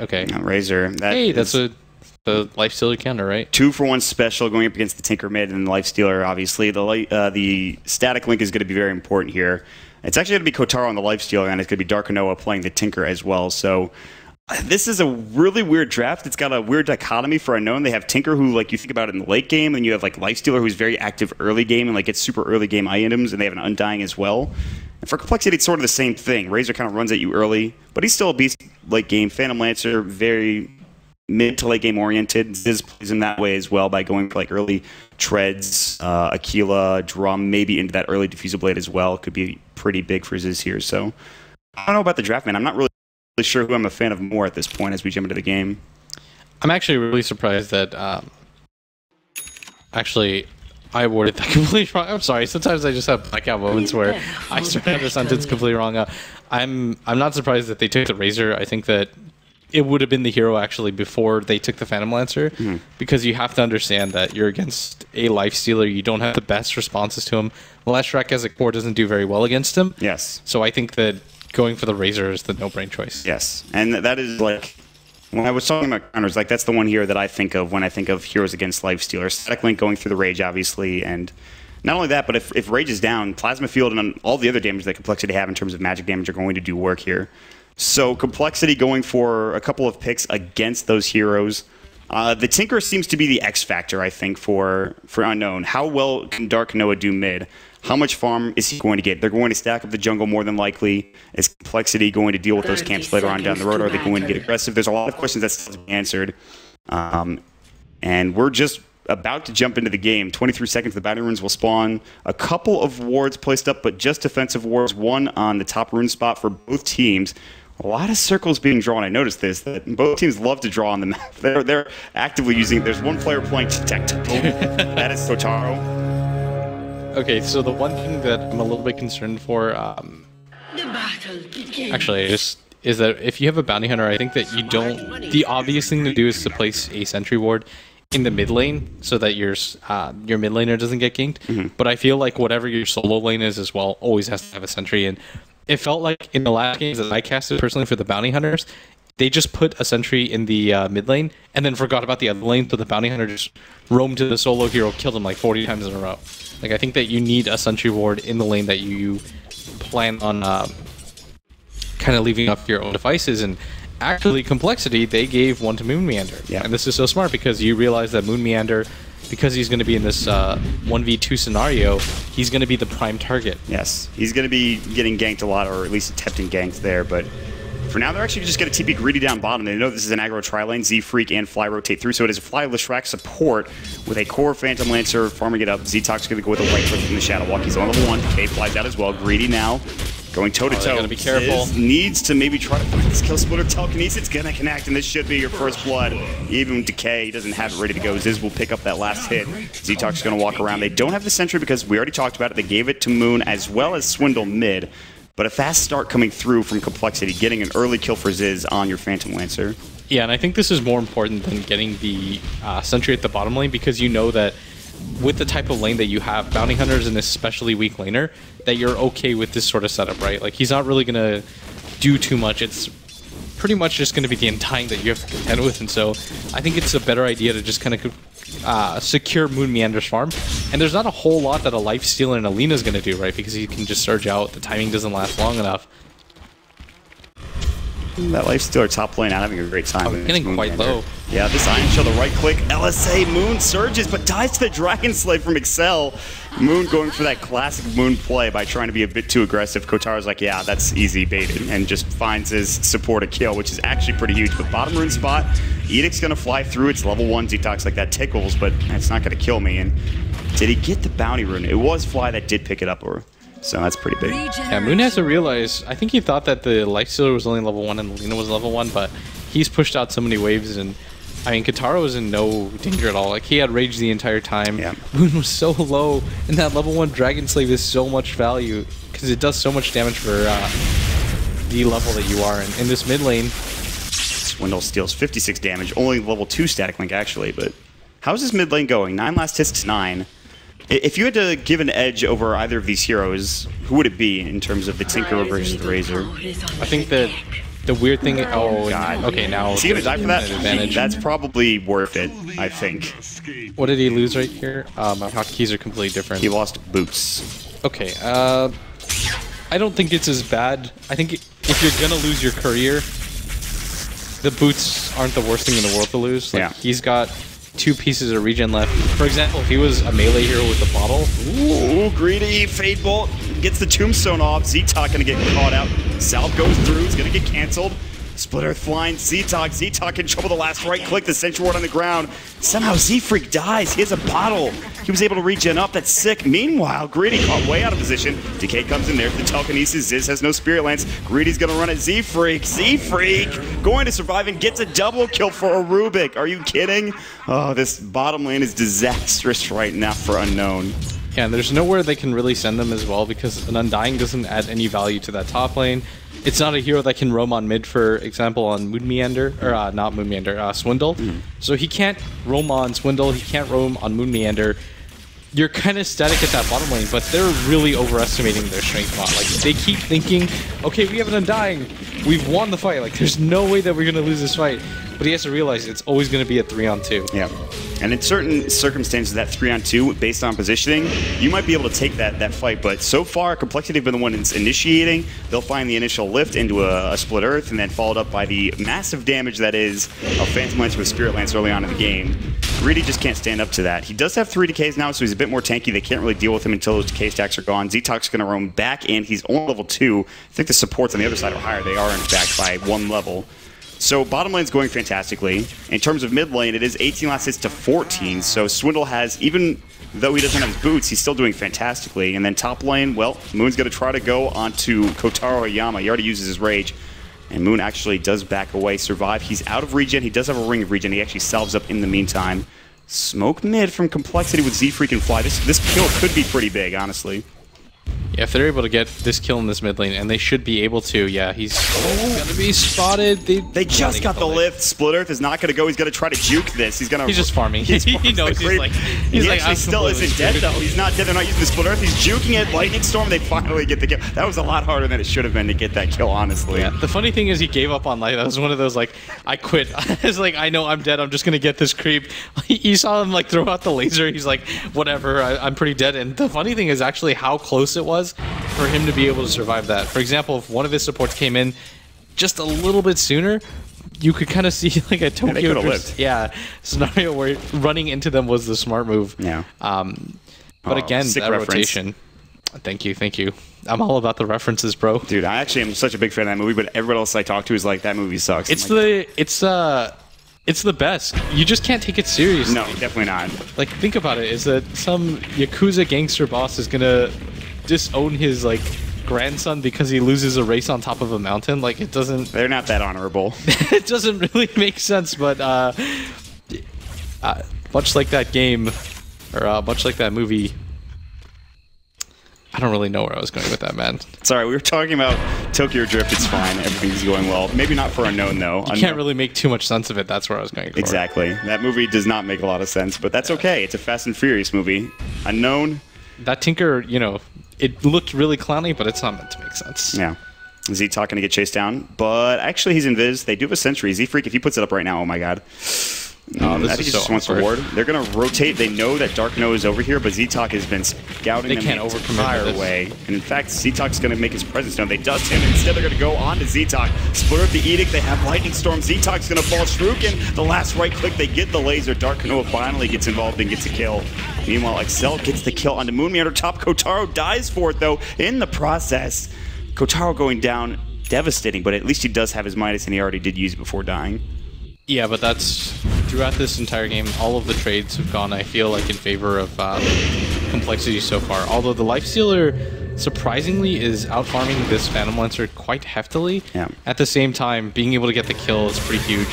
Okay. Razor. Hey, that's the Lifestealer counter, right? 2-for-1 special going up against the Tinker mid and the Lifestealer, obviously. The static link is going to be very important here. It's actually going to be Kotaro on the Lifestealer, and it's going to be Darkanoa playing the Tinker as well. So this is a really weird draft. It's got a weird dichotomy for Unknown. They have Tinker, who, like, you think about it in the late game, and you have, like, Lifestealer, who's very active early game and, like, gets super early game items, and they have an Undying as well. And for Complexity, it's sort of the same thing. Razor kind of runs at you early, but he's still a beast late game. Phantom Lancer, very mid to late game oriented. Ziz plays him that way as well by going for, like, early treads, Aquila, Drum, maybe into that early Diffusal Blade as well. Could be pretty big for Ziz here. So I don't know about the draft, man. I'm not really sure who I'm a fan of more at this point as we jump into the game. I'm actually really surprised that actually I worded that completely wrong. I'm sorry. Sometimes I just have blackout moments where I start out the sentence completely wrong. I'm not surprised that they took the Razor. I think that it would have been the hero actually before they took the Phantom Lancer, because you have to understand that you're against a Lifestealer. You don't have the best responses to him. Leshrac as a core doesn't do very well against him. Yes. So I think that going for the Razor is the no-brain choice. Yes. And that is, like, when I was talking about counters, like, that's the one here that I think of when I think of heroes against Lifestealer. Static Link going through the Rage, obviously, and not only that, but if Rage is down, Plasma Field and all the other damage that Complexity have in terms of magic damage are going to do work here. So Complexity going for a couple of picks against those heroes. The Tinker seems to be the X factor, I think, for Unknown. How well can Darkanoa do mid? How much farm is he going to get? They're going to stack up the jungle more than likely. Is Complexity going to deal with those camps later on down the road? Are they going to get aggressive? There's a lot of questions that still have to be answered. And we're just about to jump into the game. 23 seconds, the bounty runes will spawn. A couple of wards placed up, but just defensive wards. One on the top rune spot for both teams. A lot of circles being drawn. I noticed this, that both teams love to draw on the map. They're actively using. There's one player playing detective. That is Kotaro. Okay, so the one thing that I'm a little bit concerned for, actually, is that if you have a bounty hunter, I think that you don't. The obvious thing to do is to place a sentry ward in the mid lane so that your mid laner doesn't get ganked. But I feel like whatever your solo lane is as well always has to have a sentry. And it felt like in the last games that I casted personally for the bounty hunters, they just put a sentry in the mid lane and then forgot about the other lane, so the bounty hunter just roamed to the solo hero, killed him like 40 times in a row. Like, I think that you need a sentry ward in the lane that you plan on kind of leaving up your own devices. And actually, Complexity, they gave one to Moon Meander. Yeah. And this is so smart because you realize that Moon Meander, because he's going to be in this 1v2 scenario, he's going to be the prime target. Yes, he's going to be getting ganked a lot, or at least attempting ganks there, but for now, they're actually just going to TP Greedy down bottom. They know this is an aggro tri-lane. Z-Freak and Fly rotate through, so it is a Fly Leshrac support with a core Phantom Lancer farming it up. Z-Tox going to go with a right click from the Shadow Walk. He's on level 1. K flies out as well. Greedy now going toe-to-toe. Gotta be careful. Ziz needs to maybe try to find this kill splitter. Telekinesis going to connect, and this should be your first blood. Even Decay, he doesn't have it ready to go. Ziz will pick up that last hit. Z-Tox is going to walk around. They don't have the sentry because we already talked about it. They gave it to Moon as well as Swindle mid. But a fast start coming through from Complexity, getting an early kill for Ziz on your Phantom Lancer. Yeah, and I think this is more important than getting the sentry at the bottom lane, because you know that with the type of lane that you have, Bounty Hunter's an especially weak laner, that you're okay with this sort of setup, right? Like, he's not really going to do too much. It's pretty much just going to be the Undying that you have to contend with, and so I think it's a better idea to just kind of secure Moon Meander's farm. And there's not a whole lot that a Lifestealer and Alina's going to do, right? Because he can just surge out. The timing doesn't last long enough. That Lifestealer top lane not having a great time. Oh, getting quite low. Yeah, this Iron Shell, the right click. LSA, Moon surges, but dies to the Dragon Slave from Excel. Moon going for that classic Moon play by trying to be a bit too aggressive. Kotaro's like, yeah, that's easy baited, and just finds his support a kill, which is actually pretty huge. But bottom rune spot, Edict's going to fly through. It's level 1 Detox, like that tickles, but it's not going to kill me. And did he get the bounty rune? It was Fly that did pick it up, so that's pretty big. Yeah, Moon has to realize, I think he thought that the Lifestealer was only level 1 and Alina was level 1, but he's pushed out so many waves, and I mean, Kotaro was in no danger at all. Like, he had rage the entire time. Yeah. Moon was so low, and that level 1 Dragon Slave is so much value, because it does so much damage for the level that you are in. In this mid lane, Swindle steals 56 damage, only level 2 Static Link actually, but how's this mid lane going? 9 last hits to 9. If you had to give an edge over either of these heroes, who would it be in terms of the Tinker versus the Razor? I think that the weird thing. Oh, God. okay, now Is he gonna die for that? advantage. That's probably worth it, I think. What did he lose right here? My hotkeys are completely different. He lost boots. Okay, I don't think it's as bad. I think if you're gonna lose your career, the boots aren't the worst thing in the world to lose. Like, yeah. He's got 2 pieces of regen left. For example, if he was a melee hero with the bottle. Ooh, greedy. Fade Bolt gets the tombstone off. Z-Talk gonna get caught out. Salve goes through. It's gonna get canceled. Split Earth flying. Z-Talk. Z-Talk in trouble. The last right click. The Sentry Ward on the ground. Somehow Z-Freak dies. He has a bottle. He was able to regen up. That's sick. Meanwhile, Greedy caught way out of position. Decay comes in there for the telekinesis. Ziz has no Spirit Lance. Greedy's gonna run at Z-Freak. Z-Freak going to survive and gets a double kill for a Rubik. Are you kidding? Oh, this bottom lane is disastrous right now for Unknown. Yeah, and there's nowhere they can really send them as well because an Undying doesn't add any value to that top lane. It's not a hero that can roam on mid, for example, on Moon Meander, or not Moon Meander, Swindle. So he can't roam on Swindle, he can't roam on Moon Meander. You're kind of static at that bottom lane, but they're really overestimating their strength bot. Like, they keep thinking, okay, we have an Undying, we've won the fight, like, there's no way that we're going to lose this fight. But he has to realize it's always going to be a 3-on-2. Yeah. And in certain circumstances, that 3-on-2, based on positioning, you might be able to take that fight. But so far, Complexity have been the one that's initiating. They'll find the initial lift into a Split Earth, and then followed up by the massive damage that is a Phantom Lance with Spirit Lance early on in the game. Greedy just can't stand up to that. He does have 3 decays now, so he's a bit more tanky. They can't really deal with him until those decay stacks are gone. Z-Talk's going to roam back in. He's only level 2. I think the supports on the other side are higher. They are, in fact, by 1 level. So bottom lane's going fantastically. In terms of mid lane, it is 18 last hits to 14. So Swindle has, even though he doesn't have his boots, he's still doing fantastically. And then top lane, well, Moon's going to try to go onto Kotaro Oyama. He already uses his rage. And Moon actually does back away, survive. He's out of regen. He does have a ring of regen. He actually salves up in the meantime. Smoke mid from Complexity with Z-Freak and Fly. This kill could be pretty big, honestly. Yeah, if they're able to get this kill in this mid lane, and they should be able to, yeah, he's gonna be spotted. They just got the lift. Split Earth is not gonna go. He's gonna try to juke this. He's just farming. He knows he actually still isn't dead though. He's not dead. They're not using the Split Earth. He's juking it. Lightning Storm. They finally get the kill. That was a lot harder than it should have been to get that kill, honestly. Yeah. The funny thing is he gave up on life. That was one of those like, I quit. I was like, I know I'm dead. I'm just gonna get this creep. You saw him like throw out the laser. He's like, whatever. I'm pretty dead. And the funny thing is actually how close it was for him to be able to survive that. For example, if one of his supports came in just a little bit sooner, you could kind of see like a Tokyo scenario where running into them was the smart move. Yeah. But again, that rotation. Thank you. I'm all about the references, bro. Dude, I actually am such a big fan of that movie, but everyone else I talk to is like, that movie sucks. It's the best. You just can't take it seriously. No, definitely not. Like, think about it. Is that some Yakuza gangster boss is gonna disown his like grandson because he loses a race on top of a mountain? Like, it doesn't. They're not that honorable. It doesn't really make sense. But much like that game, or much like that movie, I don't really know where I was going with that, man. Sorry, we were talking about Tokyo Drift. It's fine. Everything's going well. Maybe not for Unknown, though. You can't really make too much sense of it. That's where I was going for. Exactly. That movie does not make a lot of sense, but that's okay. It's a Fast and Furious movie. Unknown. That Tinker, you know, it looked really clowny, but it's not meant to make sense. Yeah. Z-Talk going to get chased down, but actually he's invis. They do have a sentry. Z-Freak, if he puts it up right now, oh my god. I think he just wants to ward. They're going to rotate. They know that Dark No is over here, but Z-Talk has been scouting them the entire way. And in fact, Z-Talk's going to make his presence known. They dust him. Instead, they're going to go on to Z-Talk. Split Earth the Edict. They have Lightning Storm. Z-Talk's going to fall. Shuriken, the last right click. They get the laser. Dark Noah finally gets involved and gets a kill. Meanwhile, Excel gets the kill onto Moon Meander top. Kotaro dies for it, though, in the process. Kotaro going down, devastating, but at least he does have his Midas, and he already did use it before dying. Yeah, but that's throughout this entire game, all of the trades have gone, I feel like, in favor of Complexity so far. Although the Lifestealer, surprisingly, is out-farming this Phantom Lancer quite heftily. Yeah. At the same time, being able to get the kill is pretty huge.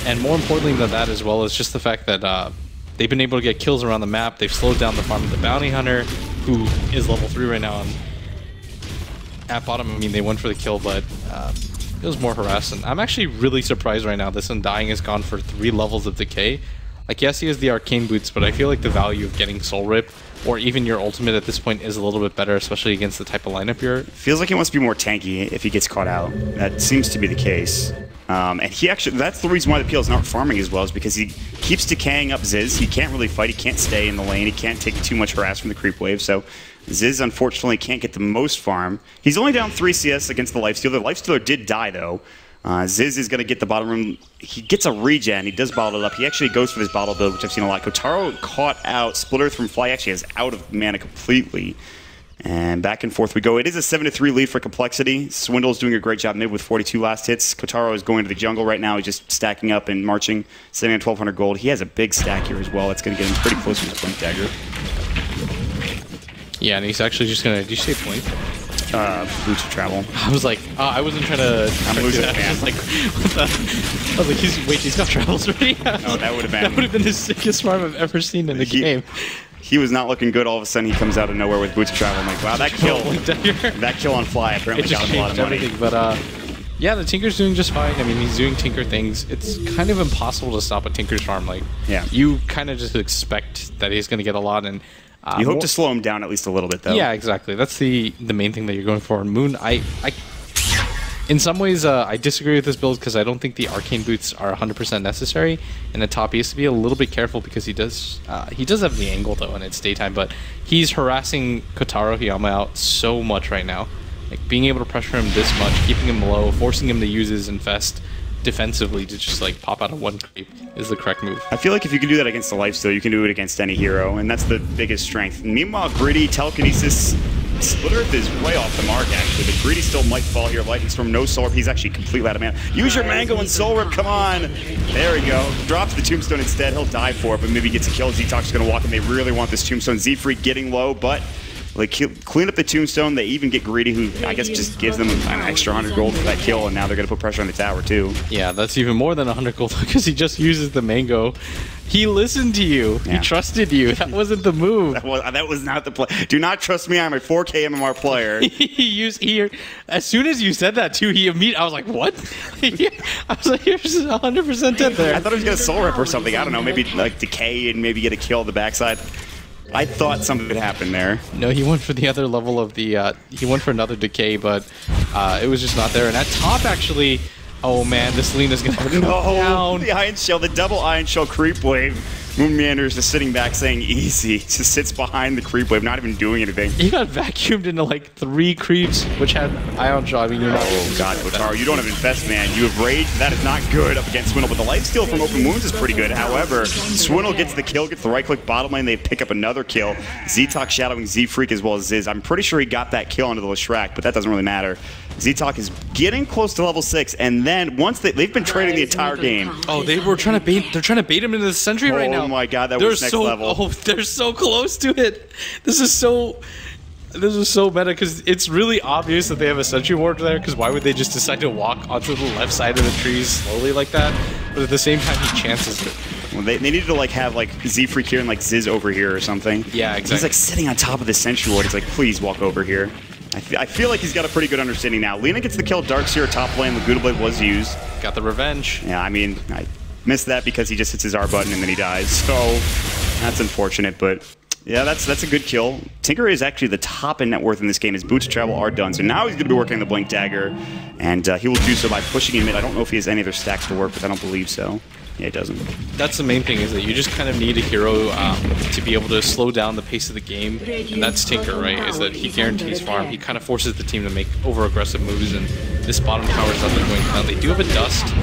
And more importantly than that as well is just the fact that they've been able to get kills around the map. They've slowed down the farm of the Bounty Hunter, who is level 3 right now. And at bottom, I mean, they went for the kill, but it was more harassing. I'm actually really surprised right now this Undying has gone for 3 levels of decay. Like, yes, he has the arcane boots, but I feel like the value of getting Soul Rip or even your ultimate at this point is a little bit better, especially against the type of lineup you're. Feels like he wants to be more tanky if he gets caught out. That seems to be the case. And he actually, that's the reason why the PL is not farming as well, is because he keeps decaying up Ziz. He can't really fight, he can't stay in the lane, he can't take too much harass from the creep wave, so Ziz unfortunately can't get the most farm. He's only down 3 CS against the Lifestealer. The Lifestealer did die though. Ziz is going to get the bottom room. He gets a regen. He does bottle it up. He actually goes for this bottle build, which I've seen a lot. Kotaro caught out. Splitter from Fly actually is out of mana completely. And back and forth we go. It is a 7-3 lead for Complexity. Swindle's doing a great job mid with 42 last hits. Kotaro is going to the jungle right now. He's just stacking up and marching, sitting on 1,200 gold. He has a big stack here as well. That's going to get him pretty close to his Blink Dagger. Yeah, and he's actually just going to... Did you say Blink? Boots of Travel. I was like, I wasn't trying to... I'm losing it, man. I was like, what the... I was like, wait, he's got travels already? Oh, that would have been... That would have been the sickest farm I've ever seen in the game. He was not looking good. All of a sudden, he comes out of nowhere with Boots of Travel. I'm like, wow, that kill... that kill on Fly apparently got him a lot of money. But, yeah, the Tinker's doing just fine. I mean, he's doing Tinker things. It's kind of impossible to stop a Tinker's farm. Like, yeah. You kind of just expect that he's going to get a lot, and... you hope to slow him down at least a little bit, though. Yeah, exactly. That's the main thing that you're going for. Moon, in some ways, I disagree with this build because I don't think the arcane boots are 100% necessary. And the top, he has to be a little bit careful because he does have the angle though, and it's daytime. But he's harassing Kotaro Hiyama out so much right now. Like being able to pressure him this much, keeping him low, forcing him to use his infest defensively to just like pop out of one creep is the correct move. I feel like if you can do that against the Lifesteal, you can do it against any hero, and that's the biggest strength. Meanwhile, Gritty, Telekinesis, Split Earth is way off the mark actually, but Gritty still might fall here. Lightning Storm, no Soul Rip, he's actually completely out of mana. Use your Mango and Soul Rip, come on! There we go. Drops the Tombstone instead, he'll die for it, but maybe gets a kill. Z-Talk's gonna walk in, they really want this Tombstone. Z-Freak getting low, but like clean up the Tombstone. They even get Greedy, who I guess just gives them an extra 100 gold for that kill, and now they're going to put pressure on the tower too. Yeah, that's even more than 100 gold because he just uses the Mango. He listened to you. Yeah. He trusted you. That wasn't the move. That was not the play. Do not trust me. I'm a 4K MMR player. As soon as you said that too, I was like, what? I was like, you're 100% dead there. I thought he was going to Soul Rip or something. I don't know. Maybe like decay and maybe get a kill on the backside. I thought something would happen there. No, he went for the other level of the... he went for another decay, but it was just not there. And at top, actually... Oh, man, this Lena's going to go down. The Iron Shell, the double Iron Shell creep wave. Moon Meander is just sitting back saying easy. Just sits behind the creep wave, not even doing anything. He got vacuumed into like 3 creeps, which had Ion Shell. I mean, you're not... Oh, God, Kotaro, you don't have Infest, man. You have Rage. That is not good up against Swindle, but the lifesteal from Open Wounds is pretty good. However, Swindle gets the kill, gets the right-click bottom lane. They pick up another kill. Z-Talk shadowing Z-Freak as well as Ziz. I'm pretty sure he got that kill onto the Leshrac, but that doesn't really matter. Z-Talk is getting close to level 6, and then once they've been trading the entire game. Oh, they're trying to bait him into the Sentry right now. Oh my God, that was next level. Oh, they're so close to it. This is so meta because it's really obvious that they have a Sentry Ward there, because why would they just decide to walk onto the left side of the trees slowly like that? But at the same time, he chances it. Well, they needed to like have like Z-Freak here and like Ziz over here or something. Yeah, exactly. He's like sitting on top of the Sentry Ward. He's like, please walk over here. I feel like he's got a pretty good understanding now. Lena gets the kill. Darkseer top lane. The Gouda Blade was used. Got the revenge. Yeah, I mean, I missed that because he just hits his R button and then he dies. So that's unfortunate, but yeah, that's a good kill. Tinker is actually the top in net worth in this game. His boots of travel are done. So now he's going to be working on the Blink Dagger, and he will do so by pushing him in. I don't know if he has any other stacks to work with. I don't believe so. Yeah, it doesn't. That's the main thing, is that you just kind of need a hero to be able to slow down the pace of the game, and that's Tinker, right? Is that he guarantees farm. He kind of forces the team to make over-aggressive moves, and this bottom tower is up and going down. They do have a dust,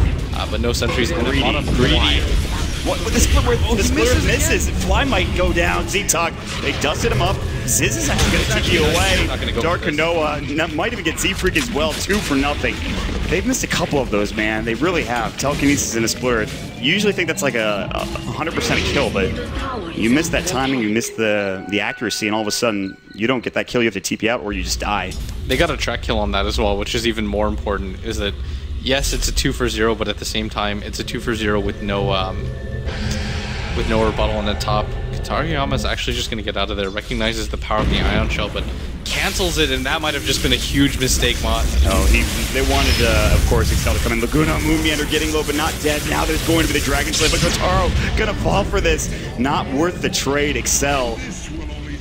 but no sentries in the bottom. Greedy. What? The split misses. Fly might go down. Z-Talk, they dusted him up. Ziz is actually going to take you away. Dark Kanoa might even get Z-Freak as well, 2 for nothing. They've missed a couple of those, man. They really have. Telekinesis in a Split. You usually think that's like a 100% a kill, but you miss that timing, you miss the accuracy, and all of a sudden, you don't get that kill. You have to TP out, or you just die. They got a track kill on that as well, which is even more important, is that, yes, it's a 2 for 0, but at the same time, it's a 2 for 0 with no rebuttal on the top. Kotaro Hiyama is actually just going to get out of there, recognizes the power of the Ion Shell, but cancels it, and that might have just been a huge mistake, Mott. Oh, they wanted, of course, Excel to come in. Laguna, Moon Meander getting low, but not dead. Now there's going to be the Dragon Slave, but Kotaro gonna fall for this. Not worth the trade, Excel.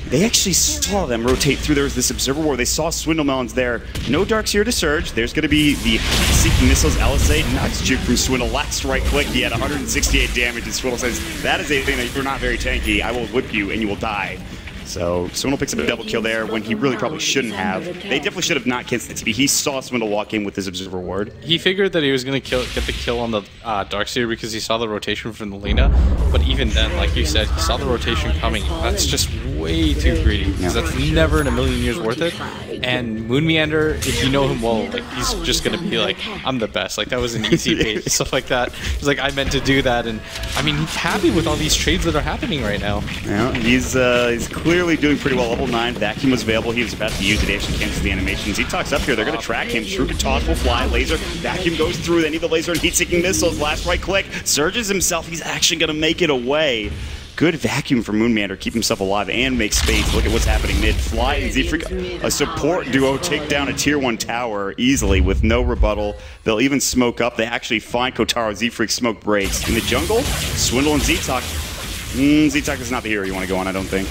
They actually saw them rotate through. There was this Observer War. They saw Swindle Melons there. No Darks here to Surge. There's going to be the Seeking Missiles. LSA knocks Juke from Swindle. Last right click. He had 168 damage, and Swindle says, that is a thing that you're not very tanky. I will whip you, and you will die. So Swindle picks up a double kill there when he really probably shouldn't have. They definitely should have not canceled the TP. He saw Swindle walk in with his Observer Ward. He figured that he was going to get the kill on the Darkseer because he saw the rotation from the Lena. But even then, like you said, he saw the rotation coming. That's just way too greedy. Because that's never in a million years worth it. And Moon Meander, if you know him well, like he's just going to be like, I'm the best. Like that was an easy bait, stuff like that. He's like, I meant to do that. And I mean, he's happy with all these trades that are happening right now. Yeah, he's clearly doing pretty well. Level 9, Vacuum was available. He was about to use it. He actually cancels the animations. He talks up here. They're going to track him. Shrew Toss will fly. Laser. Vacuum goes through. They need the laser and heat-seeking missiles. Last right click. Surges himself. He's actually going to make it away. Good vacuum for Moon Meander. Keep himself alive and make space. Look at what's happening mid. Fly and Z-Freak. A support duo take down a tier 1 tower easily with no rebuttal. They'll even smoke up. They actually find Kotaro. Z-Freak smoke breaks. In the jungle, Swindle and Z-Talk. Z-Talk is not the hero you want to go on, I don't think.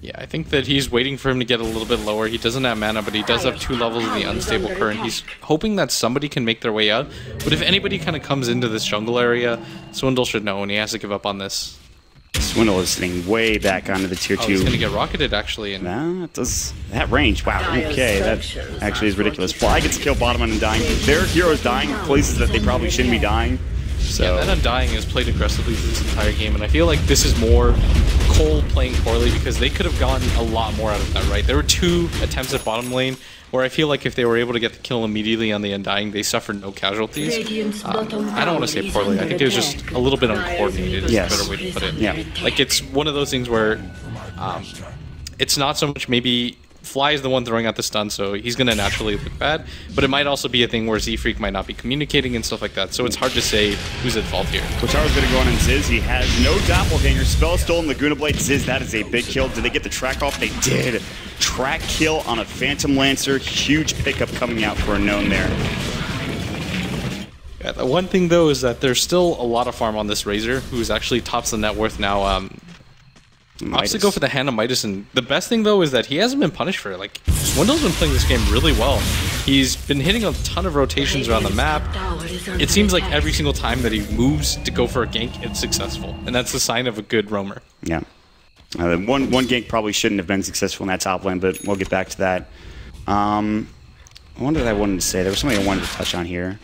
Yeah, I think that he's waiting for him to get a little bit lower. He doesn't have mana, but he does have 2 levels of the Unstable Current. He's hoping that somebody can make their way out. But if anybody kind of comes into this jungle area, Swindle should know, and he has to give up on this. Swindle is sitting way back onto the tier 2. Oh, he's going to get rocketed, actually. And nah, it does that range. Wow, okay, that actually is ridiculous. Fly gets killed bottom and dying. Their heroes dying in places that they probably shouldn't be dying. So. Yeah, that Undying has played aggressively this entire game, and I feel like this is more COL playing poorly because they could have gotten a lot more out of that, right? There were 2 attempts at bottom lane where I feel like if they were able to get the kill immediately on the Undying, they suffered no casualties. I don't want to say poorly. I think it was just a little bit uncoordinated is a better way to put it. Yeah. Like, it's one of those things where it's not so much maybe Fly is the one throwing out the stun, so he's going to naturally look bad. But it might also be a thing where Z-Freak might not be communicating and stuff like that. So it's hard to say who's at fault here. Kotaro's going to go on and Ziz. He has no doppelganger. Spell stolen, Laguna Blade. Ziz, that is a big kill. Did they get the track off? They did. Track kill on a Phantom Lancer. Huge pickup coming out for Unknown there. Yeah, the one thing, though, is that there's still a lot of farm on this Razor, who's actually tops the net worth now. Opts to go for the Hand of Midas, and the best thing though is that he hasn't been punished for it. Like, Swindle's been playing this game really well. He's been hitting a ton of rotations around the map. It seems like every single time that he moves to go for a gank, it's successful, and that's the sign of a good roamer. Yeah. One gank probably shouldn't have been successful in that top lane, but we'll get back to that. What did I wanted to say? There was something I wanted to touch on here.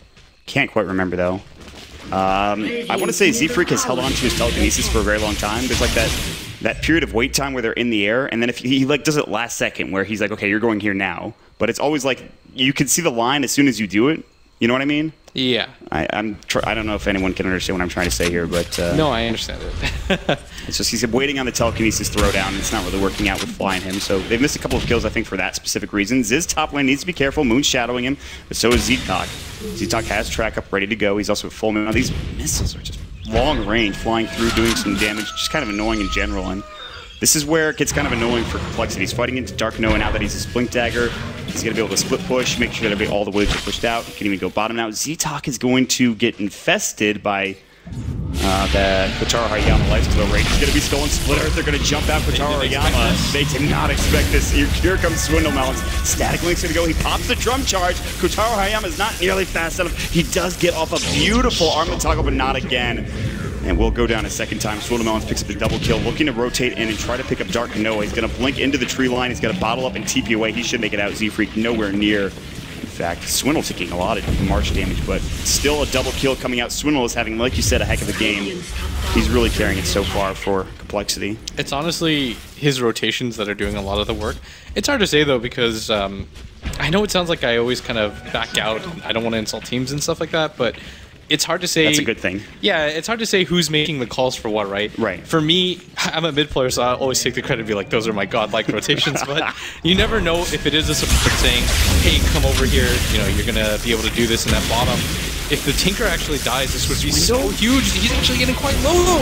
Can't quite remember though. I want to say Z-Freak has held on to his telekinesis for a very long time. There's like that period of wait time where they're in the air, and then if he like does it last second where he's like, okay, you're going here now. But it's always like you can see the line as soon as you do it. You know what I mean? Yeah. I don't know if anyone can understand what I'm trying to say here, but no, I understand it. it's just he's waiting on the telekinesis throwdown. It's not really working out with flying him, so they've missed a couple of kills, I think, for that specific reason. Ziz top lane needs to be careful. Moon's shadowing him, but so is Z-Talk. Z-Talk has track up, ready to go. He's also at full mana. These missiles are just long range, flying through, doing some damage, just kind of annoying in general. And this is where it gets kind of annoying for Complexity. He's fighting into Dark Noah now that he's a Splink Dagger. He's going to be able to split push, make sure that all the waves are pushed out. He can even go bottom now. Z-Talk is going to get infested by the Kotaro Hariyama lifesteal rate. He's going to be stolen split earth. They're going to jump out Kotaro Hariyama. They did not expect this. Here comes Swindle Melons. Static Link's going to go. He pops the drum charge. Kotaro Hariyama is not nearly fast enough. He does get off a beautiful armlet toggle, but not again. And we'll go down a second time. Swindle Melons picks up the double kill, looking to rotate in and try to pick up Dark Noah. He's going to blink into the tree line. He's going to bottle up and TP away. He should make it out. Z-Freak nowhere near. In fact, Swindle taking a lot of March damage, but still a double kill coming out. Swindle is having, like you said, a heck of a game. He's really carrying it so far for Complexity. It's honestly his rotations that are doing a lot of the work. It's hard to say, though, because I know it sounds like I always kind of back out. And I don't want to insult teams and stuff like that, but it's hard to say. That's a good thing. Yeah, it's hard to say who's making the calls for what, right? Right. For me, I'm a mid player, so I always take the credit and be like, those are my godlike rotations. But you never know if it is a support saying, hey, come over here, you know, you're going to be able to do this in that bottom. If the Tinker actually dies, this would be so huge. He's actually getting quite low.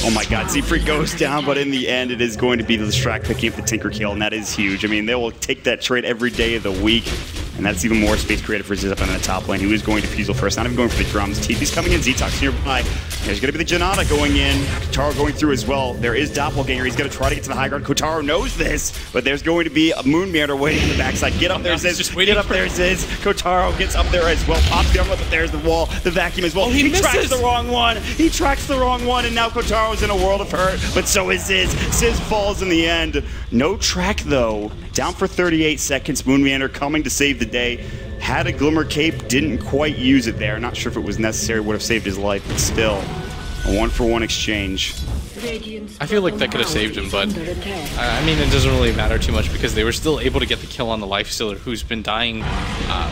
Oh my god, Z-Freak goes down, but in the end, it is going to be the Strack picking up the Tinker kill, and that is huge. I mean, they will take that trade every day of the week, and that's even more space created for Ziz up in the top lane, who is going to Fusel first, not even going for the drums. TP's coming in, Z-Tox nearby. There's going to be the Janata going in, Kotaro going through as well. There is Doppelganger, he's going to try to get to the high ground. Kotaro knows this, but there's going to be a Moon Meander waiting on the backside. Get up there, Ziz. Get up there, Ziz. Kotaro gets up there as well. Pops the armlet, but there's the wall, the vacuum as well. Oh, he tracks the wrong one. He tracks the wrong one, and now Kotaro's in a world of hurt, but so is Ziz. Ziz falls in the end. No track, though. Down for 38 seconds. Moon Meander coming to save the day. Had a Glimmer Cape, didn't quite use it there. Not sure if it was necessary, would have saved his life, but still, a 1-for-1 exchange. I feel like that could have saved him, but I mean, it doesn't really matter too much because they were still able to get the kill on the Lifestealer, who's been dying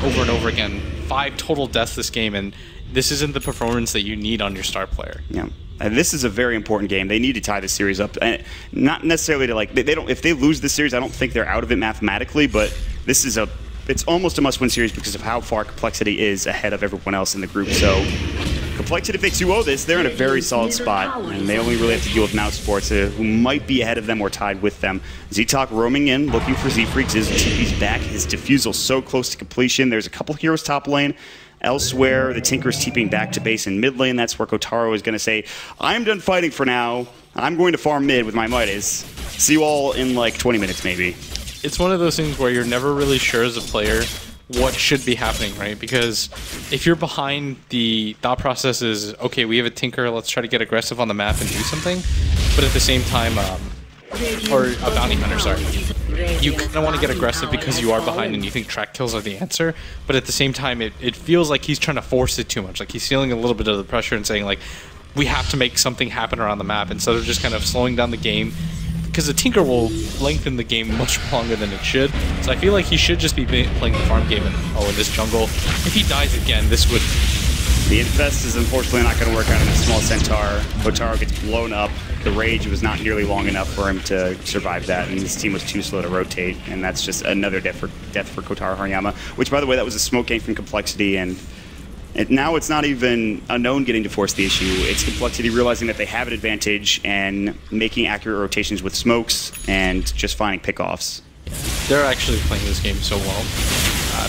over and over again. 5 total deaths this game, and this isn't the performance that you need on your star player. Yeah. This is a very important game. They need to tie this series up. Not necessarily to like, they don't. If they lose this series, I don't think they're out of it mathematically, but this is it's almost a must-win series because of how far Complexity is ahead of everyone else in the group. So Complexity, if they 2-0 this, they're in a very solid spot, and they only really have to deal with Mouse Sports, who might be ahead of them or tied with them. Z-Talk roaming in, looking for Z-Freaks. His TP's back. His defusal so close to completion. There's a couple heroes top lane. Elsewhere, the Tinker's TPing back to base in mid lane. That's where Kotaro is going to say, I'm done fighting for now. I'm going to farm mid with my Midas. See you all in like 20 minutes maybe. It's one of those things where you're never really sure as a player what should be happening, right? Because if you're behind, the thought process is, okay, we have a Tinker, let's try to get aggressive on the map and do something. But at the same time, or a Bounty Hunter, sorry. You kind of want to get aggressive because you are behind and you think track kills are the answer, but at the same time, it feels like he's trying to force it too much. Like he's feeling a little bit of the pressure and saying, like, we have to make something happen around the map instead of just kind of slowing down the game, because the Tinker will lengthen the game much longer than it should. So I feel like he should just be playing the farm game in this jungle. If he dies again, this would... The Infest is unfortunately not going to work out in a small Centaur. Kotaro gets blown up. The Rage was not nearly long enough for him to survive that, and his team was too slow to rotate, and that's just another death for Kotaro Hariyama, which, by the way, that was a smoke game from Complexity, and now it's not even Unknown getting to force the issue. It's Complexity realizing that they have an advantage and making accurate rotations with smokes and just finding pickoffs. They're actually playing this game so well.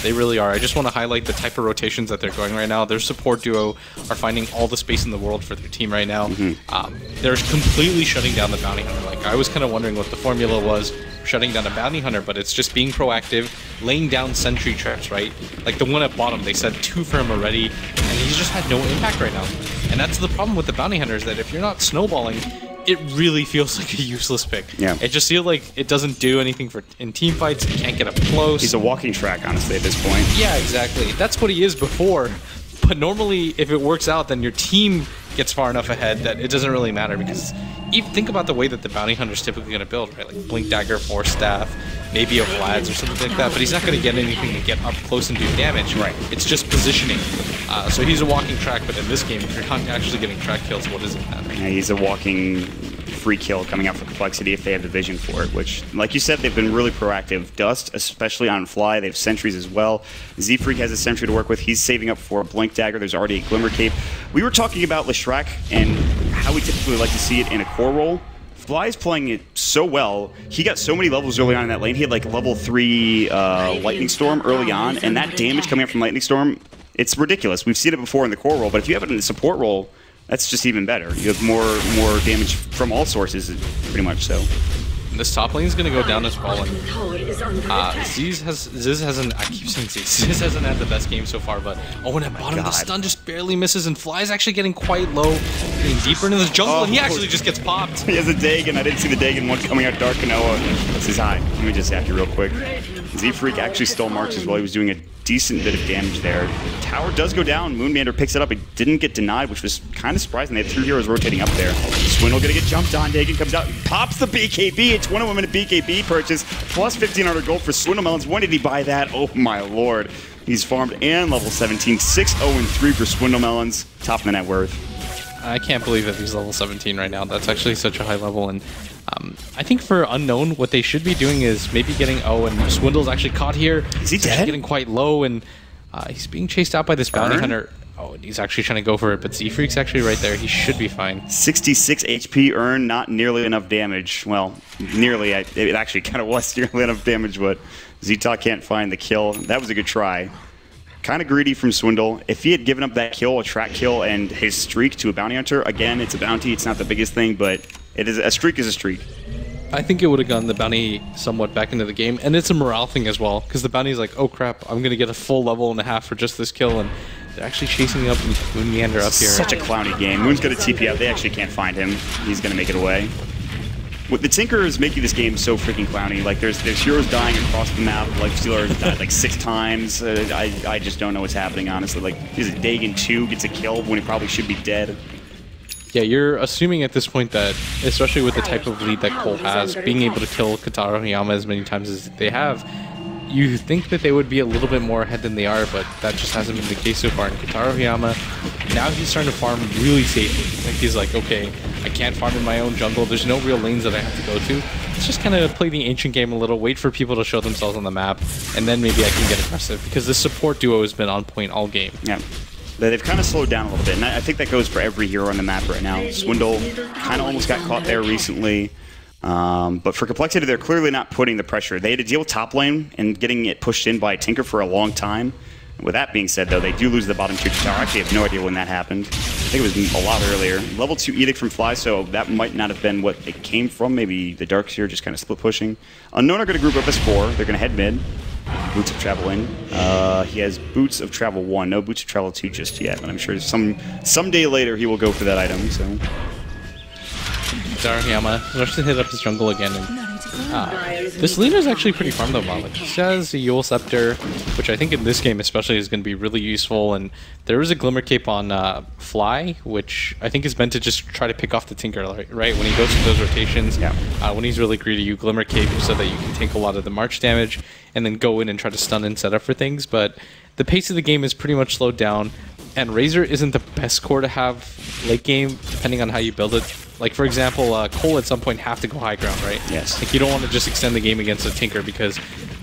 They really are. I just want to highlight the type of rotations that they're going right now. Their support duo are finding all the space in the world for their team right now. They're completely shutting down the Bounty Hunter. Like, I was kind of wondering what the formula was for shutting down a Bounty Hunter, but it's just being proactive, laying down sentry traps, right? Like the one at bottom, they said 2 for him already, and he's just had no impact right now. And that's the problem with the Bounty Hunter, is that if you're not snowballing, it really feels like a useless pick. Yeah. It just feels like it doesn't do anything in team fights. It can't get up close. He's a walking track, honestly, at this point. Yeah, exactly. That's what he is before. But normally, if it works out, then your team gets far enough ahead that it doesn't really matter, because even think about the way that the Bounty Hunter's typically going to build, right? Like Blink Dagger, Force Staff, maybe a Vlad's or something like that, but he's not going to get anything to get up close and do damage. Right. It's just positioning. So he's a walking track, but in this game, if you're not actually getting track kills, what is it then? Yeah, he's a walking free kill coming out for Complexity if they have the vision for it, which, like you said, they've been really proactive. Dust, especially on Fly, they have sentries as well. Z-Freak has a sentry to work with. He's saving up for a Blink Dagger. There's already a Glimmer Cape. We were talking about Leshrac and how we typically like to see it in a core role. Fly is playing it so well. He got so many levels early on in that lane. He had like level 3 Lightning Storm early on, and that damage coming up from Lightning Storm, it's ridiculous. We've seen it before in the core role, but if you have it in the support role, that's just even better. You have more damage from all sources, pretty much so. This top lane is going to go down as well. Ziz hasn't, I keep saying Ziz hasn't had the best game so far, but and at bottom, the stun just barely misses, and Fly's actually getting quite low, getting deeper into this jungle, and he actually just gets popped. He has a Dagon. I didn't see the Dagon one coming out Dark Kanoa. That's his high. Let me just hack you real quick. Z-Freak actually stole Marks as well. He was doing a decent bit of damage there. Tower does go down. Moonmander picks it up. It didn't get denied, which was kind of surprising. They had 3 heroes rotating up there. Swindle gonna get jumped on. Dagan comes out, pops the BKB. It's 21-minute BKB purchase, plus 1,500 gold for Swindle Melons. When did he buy that? Oh my lord. He's farmed and level 17. 6-0-3 for Swindle Melons. Top of the net worth. I can't believe that he's level 17 right now. That's actually such a high level. And I think for Unknown, what they should be doing is maybe getting... Oh, and Swindle's actually caught here. Is he dead? Getting quite low, and he's being chased out by this bounty hunter. Oh, and he's actually trying to go for it, but Z-Freak's actually right there. He should be fine. 66 HP earned, not nearly enough damage. Well, nearly. It actually kind of was nearly enough damage, but Z-Talk can't find the kill. That was a good try. Kind of greedy from Swindle. If he had given up that kill, a track kill, and his streak to a bounty hunter, again, it's a bounty. It's not the biggest thing, but it is a streak is a streak. I think it would have gotten the bounty somewhat back into the game, and it's a morale thing as well, because the bounty's like, oh crap, I'm going to get a full level and a half for just this kill, and they're actually chasing up Moon Meander up here. Such a clowny game. Moon's going to TP out. They actually can't find him. He's going to make it away. What the Tinker is making this game so freaking clowny. Like, there's heroes dying across the map. Lifestealer died like 6 times. I just don't know what's happening, honestly. Like, he's a Dagan 2, gets a kill when he probably should be dead. Yeah, you're assuming at this point that, especially with the type of lead that COL has, being able to kill Kotaro Hiyama as many times as they have, you think that they would be a little bit more ahead than they are, but that just hasn't been the case so far. And Kotaro Hiyama, now he's starting to farm really safely. Like, he's like, okay, I can't farm in my own jungle. There's no real lanes that I have to go to. Let's just kind of play the ancient game a little, wait for people to show themselves on the map, and then maybe I can get aggressive, because this support duo has been on point all game. Yeah. They've kind of slowed down a little bit, and I think that goes for every hero on the map right now. Swindle kind of almost got caught there recently, but for Complexity, they're clearly not putting the pressure. They had to deal with top lane and getting it pushed in by Tinker for a long time. With that being said, though, they do lose the bottom 2 tower. I actually have no idea when that happened. I think it was a lot earlier. Level 2 Edict from Fly, so that might not have been what it came from. Maybe the Darks here just kind of split pushing. Unknown are going to group up as 4. They're going to head mid. Boots of Travel in. He has Boots of Travel 1. No Boots of Travel 2 just yet, but I'm sure someday later he will go for that item. So Darahiyama starts to hit up his jungle again, and this leader is actually pretty farm though. Like, he has a Yule Scepter, which I think in this game especially is going to be really useful, and there is a Glimmer Cape on Fly, which I think is meant to just try to pick off the Tinker, right? When he goes through those rotations, yeah. When he's really greedy, you Glimmer Cape so that you can take a lot of the March damage, and then go in and try to stun and set up for things, but the pace of the game is pretty much slowed down, and Razor isn't the best core to have late game, depending on how you build it. Like, for example, COL at some point have to go high ground, right? Yes. Like, you don't want to just extend the game against a Tinker, because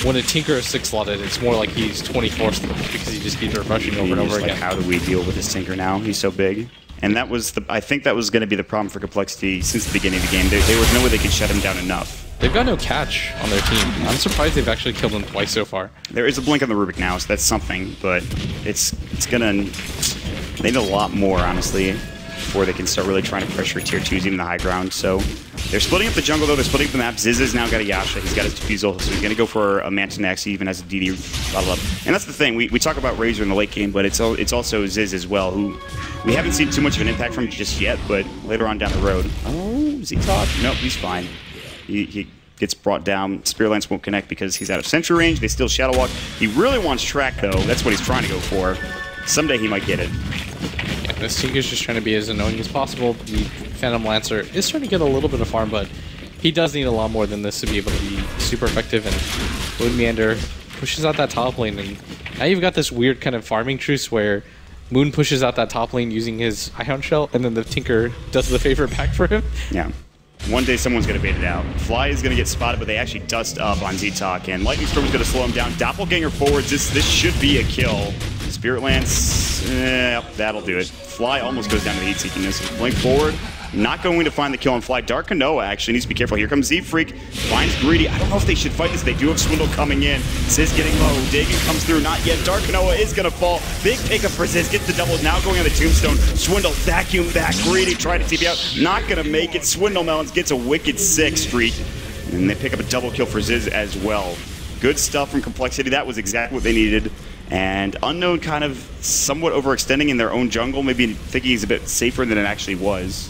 when a Tinker is 6-slotted, it's more like he's 24 slotted, because he just keeps refreshing over and over again. Like, how do we deal with this Tinker now? He's so big. And that was I think that was going to be the problem for Complexity since the beginning of the game. There was no way they could shut him down enough. They've got no catch on their team. I'm surprised they've actually killed him twice so far. There is a blink on the Rubik now, so that's something, but it's gonna need a lot more, honestly, before they can start really trying to pressure tier 2s, even the high ground. So they're splitting up the jungle, though. They're splitting up the map. Ziz has now got a Yasha. He's got his Diffusal, so he's gonna go for a Manta next. He even has a DD bottle up. And that's the thing. We talk about Razor in the late game, but it's also Ziz as well, who we haven't seen too much of an impact from just yet, but later on down the road. Oh, Z-Talk? Nope, he's fine. He gets brought down. Spirit Lance won't connect because he's out of sentry range. They still Shadow Walk. He really wants track, though. That's what he's trying to go for. Someday he might get it. Yeah, this Tinker's just trying to be as annoying as possible. The Phantom Lancer is starting to get a little bit of farm, but he does need a lot more than this to be able to be super effective. And Moon Meander pushes out that top lane, and now you've got this weird kind of farming truce where Moon pushes out that top lane using his Ion Shell, and then the Tinker does the favor back for him. Yeah. One day someone's going to bait it out. Fly is going to get spotted, but they actually dust up on Z-Talk, and Lightning Storm is going to slow him down. Doppelganger forwards. This should be a kill. Spirit Lance, that'll do it. Fly almost goes down to the heat seeking this. Blink forward. Not going to find the kill on Fly. Dark Kanoa actually needs to be careful. Here comes Z-Freak. Finds Greedy. I don't know if they should fight this. They do have Swindle coming in. Ziz getting low. Dagan comes through. Not yet. Dark Kanoa is going to fall. Big pickup for Ziz. Gets the double. Now going on the Tombstone. Swindle vacuum back. Greedy trying to TP out. Not going to make it. Swindle Melons gets a wicked 6 streak. And they pick up a double kill for Ziz as well. Good stuff from Complexity. That was exactly what they needed. And Unknown kind of somewhat overextending in their own jungle. Maybe thinking he's a bit safer than it actually was.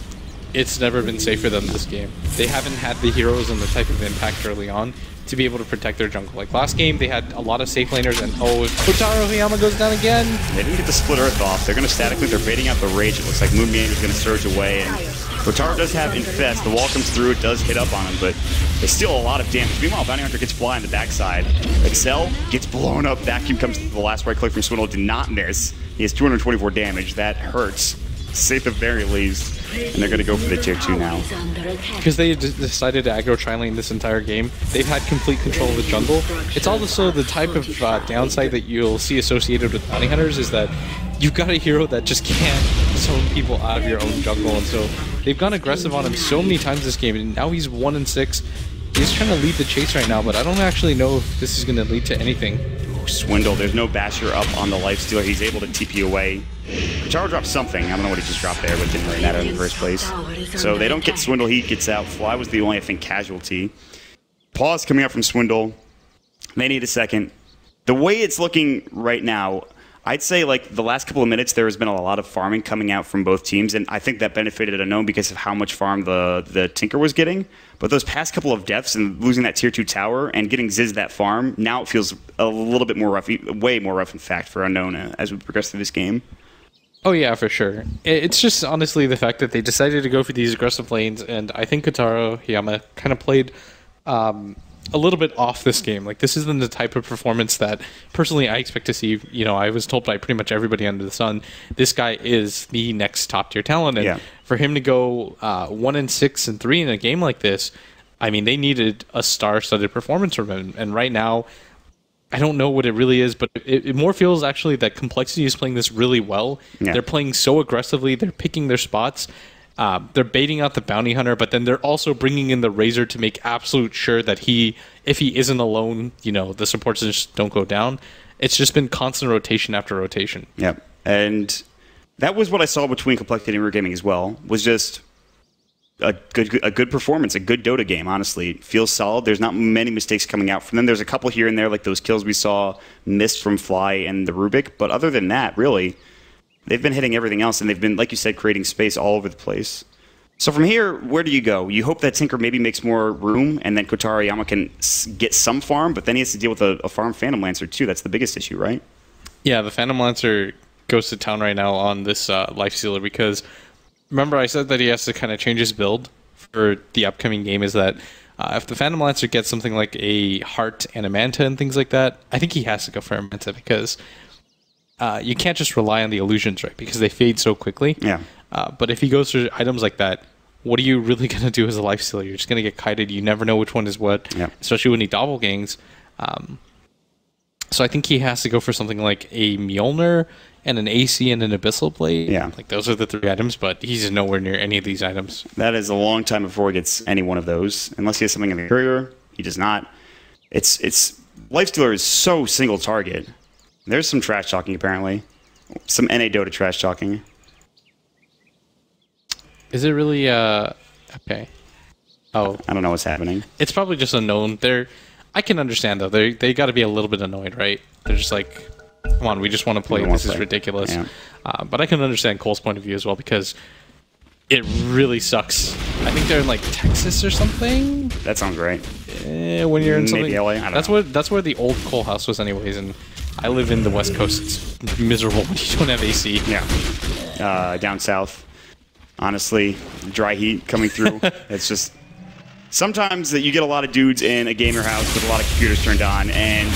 it's never been safe for them this game. They haven't had the heroes and the type of impact early on to be able to protect their jungle. Like last game, they had a lot of safe laners, and Kotaro Hiyama goes down again. They didn't get the split earth off. They're going to statically, they're baiting out the rage. It looks like Moonbeam is going to surge away, and Kotaro does have Infest. The wall comes through, it does hit up on him, but it's still a lot of damage. Meanwhile, Bounty Hunter gets fly on the backside. Excel gets blown up. Vacuum comes to the last right click from Swindle, did not miss. He has 224 damage. That hurts, to say the very least. And they're going to go for the tier 2 now. Because they decided to aggro tri-lane this entire game, they've had complete control of the jungle. It's also the type of downside that you'll see associated with bounty hunters is that you've got a hero that just can't zone people out of your own jungle, and so they've gone aggressive on him so many times this game, and now he's 1-6. He's trying to lead the chase right now, but I don't actually know if this is going to lead to anything. Swindle, there's no basher up on the lifestealer. He's able to TP away. Kotaro dropped something. I don't know what he just dropped there, but didn't really matter in the first place. So they don't get Swindle. He gets out. Fly was the only, I think, casualty. Pause coming up from Swindle. They need a second. The way it's looking right now, I'd say like the last couple of minutes there has been a lot of farming coming out from both teams, and I think that benefited Unknown because of how much farm the Tinker was getting. But those past couple of deaths and losing that tier 2 tower and getting Ziz that farm, now it feels a little bit more rough, way more rough in fact for Unknown as we progress through this game. Oh yeah, for sure. It's just honestly the fact that they decided to go for these aggressive lanes, and I think Kotaro Hiyama kind of played a little bit off this game. Like, this isn't the type of performance that personally I expect to see. You know, I was told by pretty much everybody under the sun, this guy is the next top tier talent, and for him to go 1-6 and 3 in a game like this, I mean, they needed a star-studded performance from him, and right now, I don't know what it really is, but it more feels actually that Complexity is playing this really well. Yeah. They're playing so aggressively. They're picking their spots. They're baiting out the Bounty Hunter, but then they're also bringing in the Razor to make absolute sure that if he isn't alone, you know, the supports just don't go down. It's just been constant rotation after rotation. Yeah, and that was what I saw between Complexity and Rear Gaming as well, was just a good performance, a good Dota game, honestly. It feels solid. There's not many mistakes coming out from them. There's a couple here and there, like those kills we saw missed from Fly and the Rubik, but other than that, really, they've been hitting everything else, and they've been, like you said, creating space all over the place. So from here, where do you go? You hope that Tinker maybe makes more room, and then Kotaro Hiyama can get some farm, but then he has to deal with a farm Phantom Lancer too. That's the biggest issue, right? Yeah, the Phantom Lancer goes to town right now on this Lifestealer because remember I said that he has to kind of change his build for the upcoming game. Is that if the Phantom Lancer gets something like a Heart and a Manta and things like that, I think he has to go for a Manta because you can't just rely on the illusions, right? Because they fade so quickly. Yeah. But if he goes for items like that, what are you really going to do as a lifestealer? You're just going to get kited. You never know which one is what, especially when he doppelgangs. So I think he has to go for something like a Mjolnir and an AC and an Abyssal Blade. Yeah. Like, those are the 3 items, but he's nowhere near any of these items. That is a long time before he gets any one of those. Unless he has something in the courier, he does not. It's Lifestealer is so single target. There's some trash talking, apparently. Some NA Dota trash talking. Is it really, okay. Oh. I don't know what's happening. It's probably just Unknown. I can understand, though. They got to be a little bit annoyed, right? They're just like, come on, we just want to play. This is ridiculous. Yeah. But I can understand Cole's point of view as well, because it really sucks. I think they're in, like, Texas or something? That sounds right. When you're in something... Maybe LA? I don't know. That's where the old Cole house was anyways, and I live in the West Coast. It's miserable when you don't have AC. Yeah. Down south. Honestly, dry heat coming through. It's just sometimes that you get a lot of dudes in a gamer house with a lot of computers turned on, and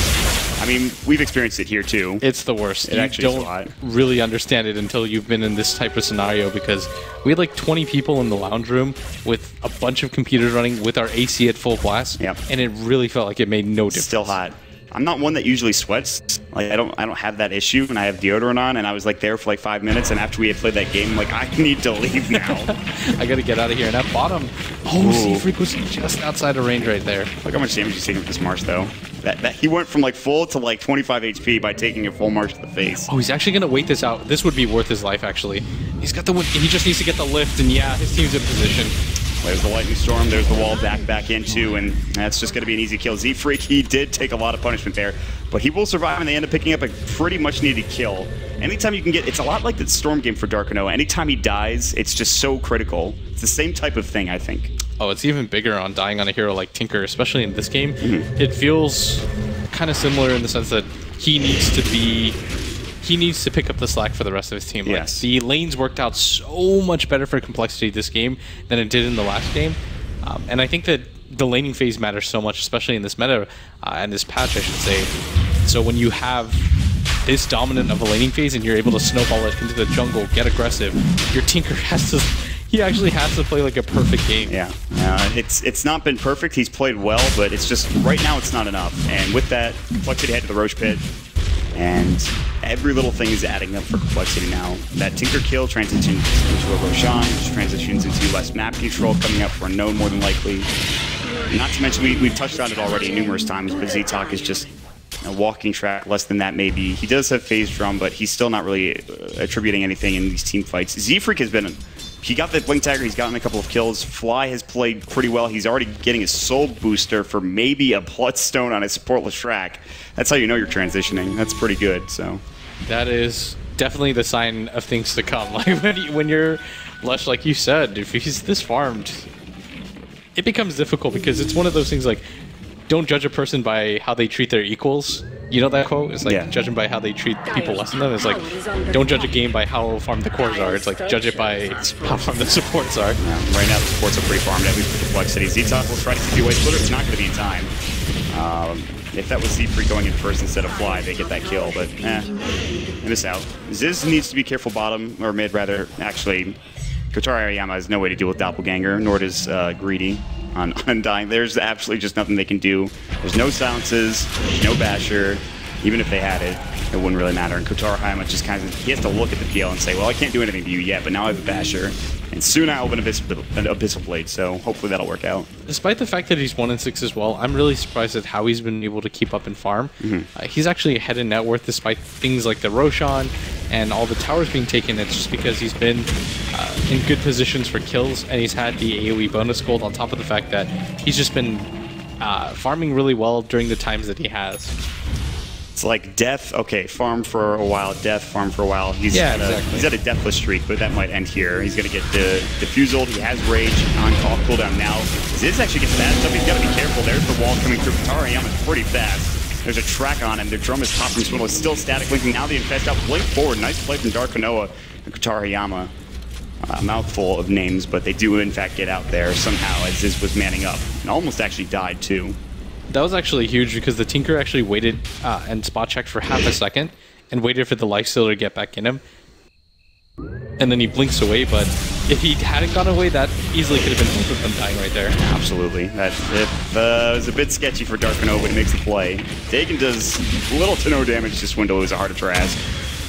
I mean, we've experienced it here too. It's the worst. You don't really understand it until you've been in this type of scenario, because we had like 20 people in the lounge room with a bunch of computers running with our AC at full blast, and it really felt like it made no difference. Still hot. I'm not one that usually sweats. Like, I don't have that issue, and I have deodorant on, and I was like there for like 5 minutes, and after we had played that game, I'm like, I need to leave now. I gotta get out of here. And at bottom, C-Freak was just outside of range right there. Look how much damage he's taking with this Marsh, though. That he went from like full to like 25 HP by taking a full Marsh to the face. Oh, he's actually gonna wait this out. This would be worth his life, actually. He's got the. He just needs to get the lift, and yeah, his team's in position. There's the lightning storm, there's the wall back into, and that's just going to be an easy kill. Z-Freak, he did take a lot of punishment there, but he will survive, and they end up picking up a pretty much needed kill. Anytime you can get, it's a lot like the Storm game for Darkano. Anytime he dies, it's just so critical. It's the same type of thing, I think. Oh, it's even bigger on dying on a hero like Tinker, especially in this game. It feels kind of similar in the sense that he needs to pick up the slack for the rest of his team. Like, Yes. the lanes worked out so much better for complexity this game than it did in the last game. And I think that the laning phase matters so much, especially in this meta, and this patch, I should say. So when you have this dominant of a laning phase and you're able to snowball it into the jungle, get aggressive, your Tinker he actually has to play like a perfect game. Yeah, it's not been perfect. He's played well, but it's just, right now it's not enough. And with that, Complexity head to the Roche Pit. And every little thing is adding up for Complexity now. That Tinker kill transitions into a Roshan, which transitions into less map control coming up for Unknown more than likely. Not to mention, we've touched on it already numerous times, but Z-Talk is just a walking track, less than that maybe. He does have phase drum, but he's still not really attributing anything in these team fights. Z-Freak has been... He got the Blink Dagger, he's gotten a couple of kills. Fly has played pretty well. He's already getting a soul booster for maybe a Bloodstone on a supportless track. That's how you know you're transitioning. That's pretty good, so. That is definitely the sign of things to come. Like when you're Lush, like you said, if he's this farmed, it becomes difficult because it's one of those things like, don't judge a person by how they treat their equals. You know that quote? It's like, judge them by how they treat people less than them. It's like, don't judge a game by how farmed the cores are. It's like, judge it by how farmed the supports are. Yeah, right now the supports are pretty farmed, at least for Complexity. Z-Talk will try to keep you away splitter. It's not going to be in time. If that was Z-Free going in first instead of Fly, they get that kill, but they miss out. Ziz needs to be careful bottom, or mid rather. Actually, Kotaro Ariyama has no way to deal with Doppelganger, nor does Greedy on Undying. There's absolutely just nothing they can do. There's no silences, no basher. Even if they had it, it wouldn't really matter. And Kotaro Ariyama just kind of, he has to look at the PL and say, well, I can't do anything to you yet, but now I have a basher. And soon I'll open an Abyssal Blade, so hopefully that'll work out. Despite the fact that he's 1-6 as well, I'm really surprised at how he's been able to keep up in farm. He's actually ahead in net worth despite things like the Roshan and all the towers being taken. It's just because he's been in good positions for kills, and he's had the AoE bonus gold on top of the fact that he's just been farming really well during the times that he has. It's like death, okay, farm for a while, death, farm for a while. He's at a deathless streak, but that might end here. He's going to get the Diffusal. He has Rage on call cooldown now. Ziz actually gets fast up. He's got to be careful. There's the wall coming through. Kotaro Ariyama is pretty fast. There's a track on him. Their drum is popped from Swindle. It's still static linking. Now the Infest out. Blink forward. Nice play from Darkanoa and Kotaro Ariyama. A mouthful of names, but they do in fact get out there somehow as Ziz was manning up. And almost actually died too. That was actually huge because the Tinker actually waited and spot checked for half a second and waited for the lifestealer to get back in him. And then he blinks away, but if he hadn't gone away, that easily could have been both of them dying right there. Absolutely. That was a bit sketchy for Darkano, but he makes the play. Dagon does little to no damage to Swindle, who's a harder Trask.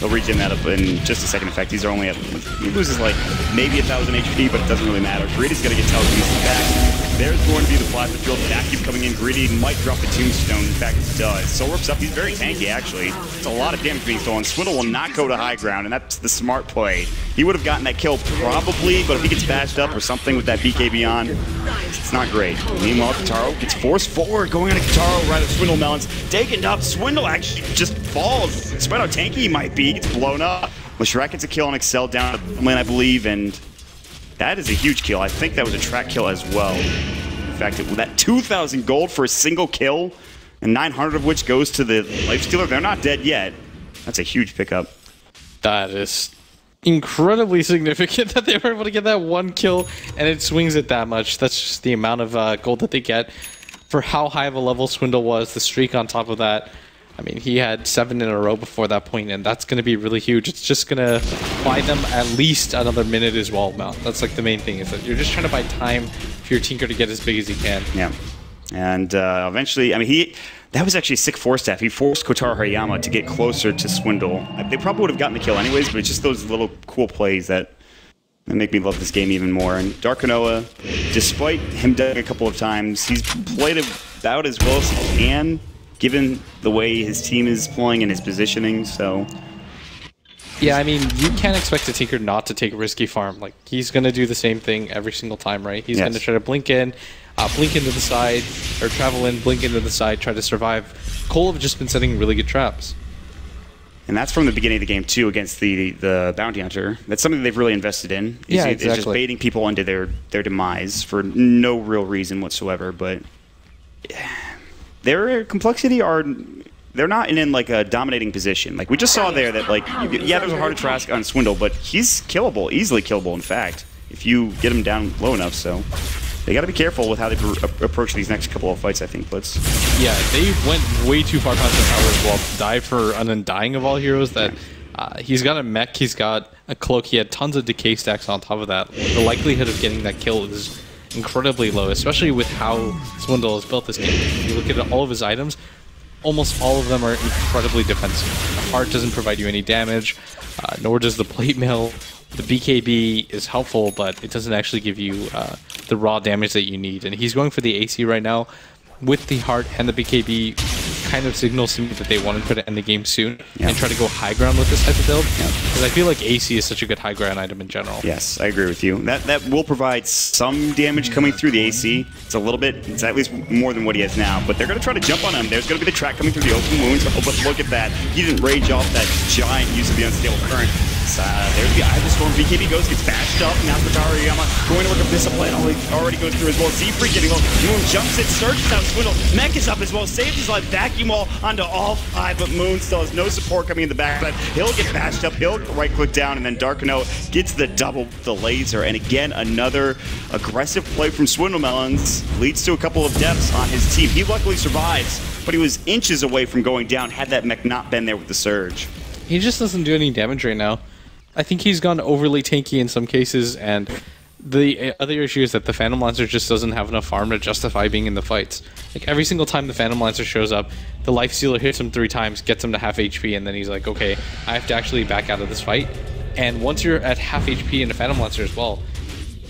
He'll regen that up in just a second. In fact, he's only at, he loses like maybe 1,000 HP, but it doesn't really matter. Greedy's going to get telekinesis back. There's going to be the plasma field. Vacuum coming in. Greedy might drop the tombstone. In fact, it does. Soul Rips up. He's very tanky, actually. It's a lot of damage being stolen. Swindle will not go to high ground, and that's the smart play. He would have gotten that kill probably, but if he gets bashed up or something with that BK Beyond, it's not great. Meanwhile, Kotaro gets forced forward, going on to Kotaro, rather Swindle melons. Dakened up. Swindle actually just falls. Despite how tanky he might be, he gets blown up. Lashrak gets a kill on Excel down to the lane, I believe, and that is a huge kill. I think that was a track kill as well. In fact, that 2,000 gold for a single kill, and 900 of which goes to the Lifestealer. They're not dead yet. That's a huge pickup. That is incredibly significant that they were able to get that one kill, and it swings it that much. That's just the amount of gold that they get for how high of a level Swindle was. The streak on top of that. I mean, he had 7 in a row before that point, and that's going to be really huge. It's just going to buy them at least another minute as well, Mount. That's like the main thing, is that you're just trying to buy time for your Tinker to get as big as he can. Yeah. And eventually, I mean, that was actually a sick force staff. He forced Kotaro Hariyama to get closer to Swindle. They probably would have gotten the kill anyways, but it's just those little cool plays that make me love this game even more. And Darkanoa, despite him dying a couple of times, he's played about as well as he can, given the way his team is playing and his positioning, so Yeah, I mean, you can't expect a Tinker not to take a risky farm. Like, he's going to do the same thing every single time, right? He's going to try to blink into the side, or travel in, blink into the side, try to survive. COL have just been setting really good traps. And that's from the beginning of the game, too, against the Bounty Hunter. That's something they've really invested in. Yeah, exactly. It's just baiting people into their demise for no real reason whatsoever. But their complexity they're not in like a dominating position. Like we just saw there that like yeah, there's a harder task on Swindle, but he's killable, easily killable. In fact, if you get him down low enough. So they got to be careful with how they approach these next couple of fights. I think. Yeah, they went way too far past the tower as well. Die for an Undying of all heroes. That he's got a mech, he's got a cloak, he had tons of decay stacks on top of that. The likelihood of getting that kill is incredibly low, especially with how Swindle has built this game. If you look at all of his items, almost all of them are incredibly defensive. The heart doesn't provide you any damage, nor does the plate mail. The BKB is helpful, but it doesn't actually give you the raw damage that you need. And he's going for the AC right now with the heart and the BKB. Kind of signals to me that they want to end the game soon and try to go high ground with this type of build. Because I feel like AC is such a good high ground item in general. Yes, I agree with you. That will provide some damage coming through the AC. It's at least more than what he has now. But they're going to try to jump on him. There's going to be the track coming through the open wounds. Oh, but look at that. He didn't rage off that giant use of the unstable current. There's the Eye of the Storm. BKB gets bashed up. Now Kotaro Yama going to work a discipline. Already goes through as well. Z-Freak getting low. Moon jumps it, surges out Swindle. Mech is up as well. Saves his life. Vacuum all onto all five, but Moon still has no support coming in the back. But he'll get bashed up. He'll right click down, and then Darkano gets the double, the laser. And again, another aggressive play from Swindle Melons leads to a couple of deaths on his team. He luckily survives, but he was inches away from going down had that mech not been there with the surge. He just doesn't do any damage right now. I think he's gone overly tanky in some cases, and the other issue is that the Phantom Lancer just doesn't have enough farm to justify being in the fights. Like, every single time the Phantom Lancer shows up, the Lifestealer hits him 3 times, gets him to half HP, and then he's like, okay, I have to actually back out of this fight. And once you're at half HP in a Phantom Lancer as well,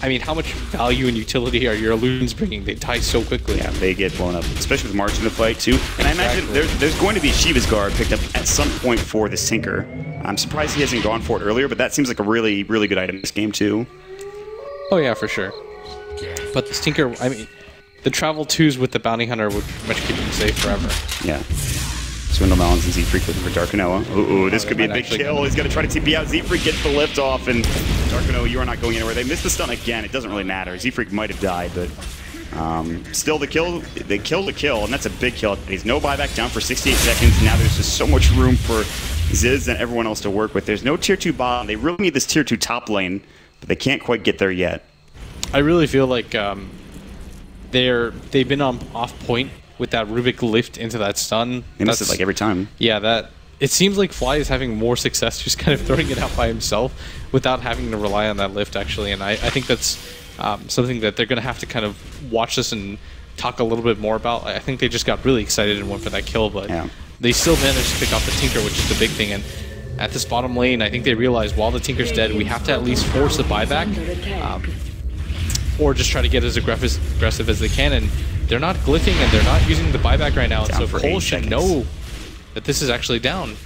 I mean, how much value and utility are your illusions bringing? They die so quickly. Yeah, they get blown up, especially with March in the fight, too. And I imagine there's going to be Shiva's Guard picked up at some point for this Tinker. I'm surprised he hasn't gone for it earlier, but that seems like a really, really good item in this game, too. Oh, yeah, for sure. But this Tinker, I mean, the travel 2s with the Bounty Hunter would pretty much keep him safe forever. Yeah. Swindle Melons and Z-Freak looking for Darkanoa. Ooh, this could be a big kill. He's going to try to TP out. Z-Freak gets the lift off, and Darkanoa, you are not going anywhere. They missed the stun again. It doesn't really matter. Z-Freak might have died, but still the kill. They kill the kill, and that's a big kill. He's no buyback down for 68 seconds. Now there's just so much room for Ziz and everyone else to work with. There's no tier 2 bottom. They really need this tier 2 top lane, but they can't quite get there yet. I really feel like they've been on off point with that Rubik lift into that stun. They miss it like every time. Yeah, it seems like Fly is having more success just kind of throwing it out by himself without having to rely on that lift, actually. And I think that's something that they're going to have to kind of watch this and talk a little bit more about. I think they just got really excited and went for that kill, but they still managed to pick off the Tinker, which is the big thing. And at this bottom lane, I think they realized while the Tinker's dead, we have to at least force a buyback, or just try to get as aggressive as they can. And they're not glyphing and they're not using the buyback right now, and so COL should know that this is actually down.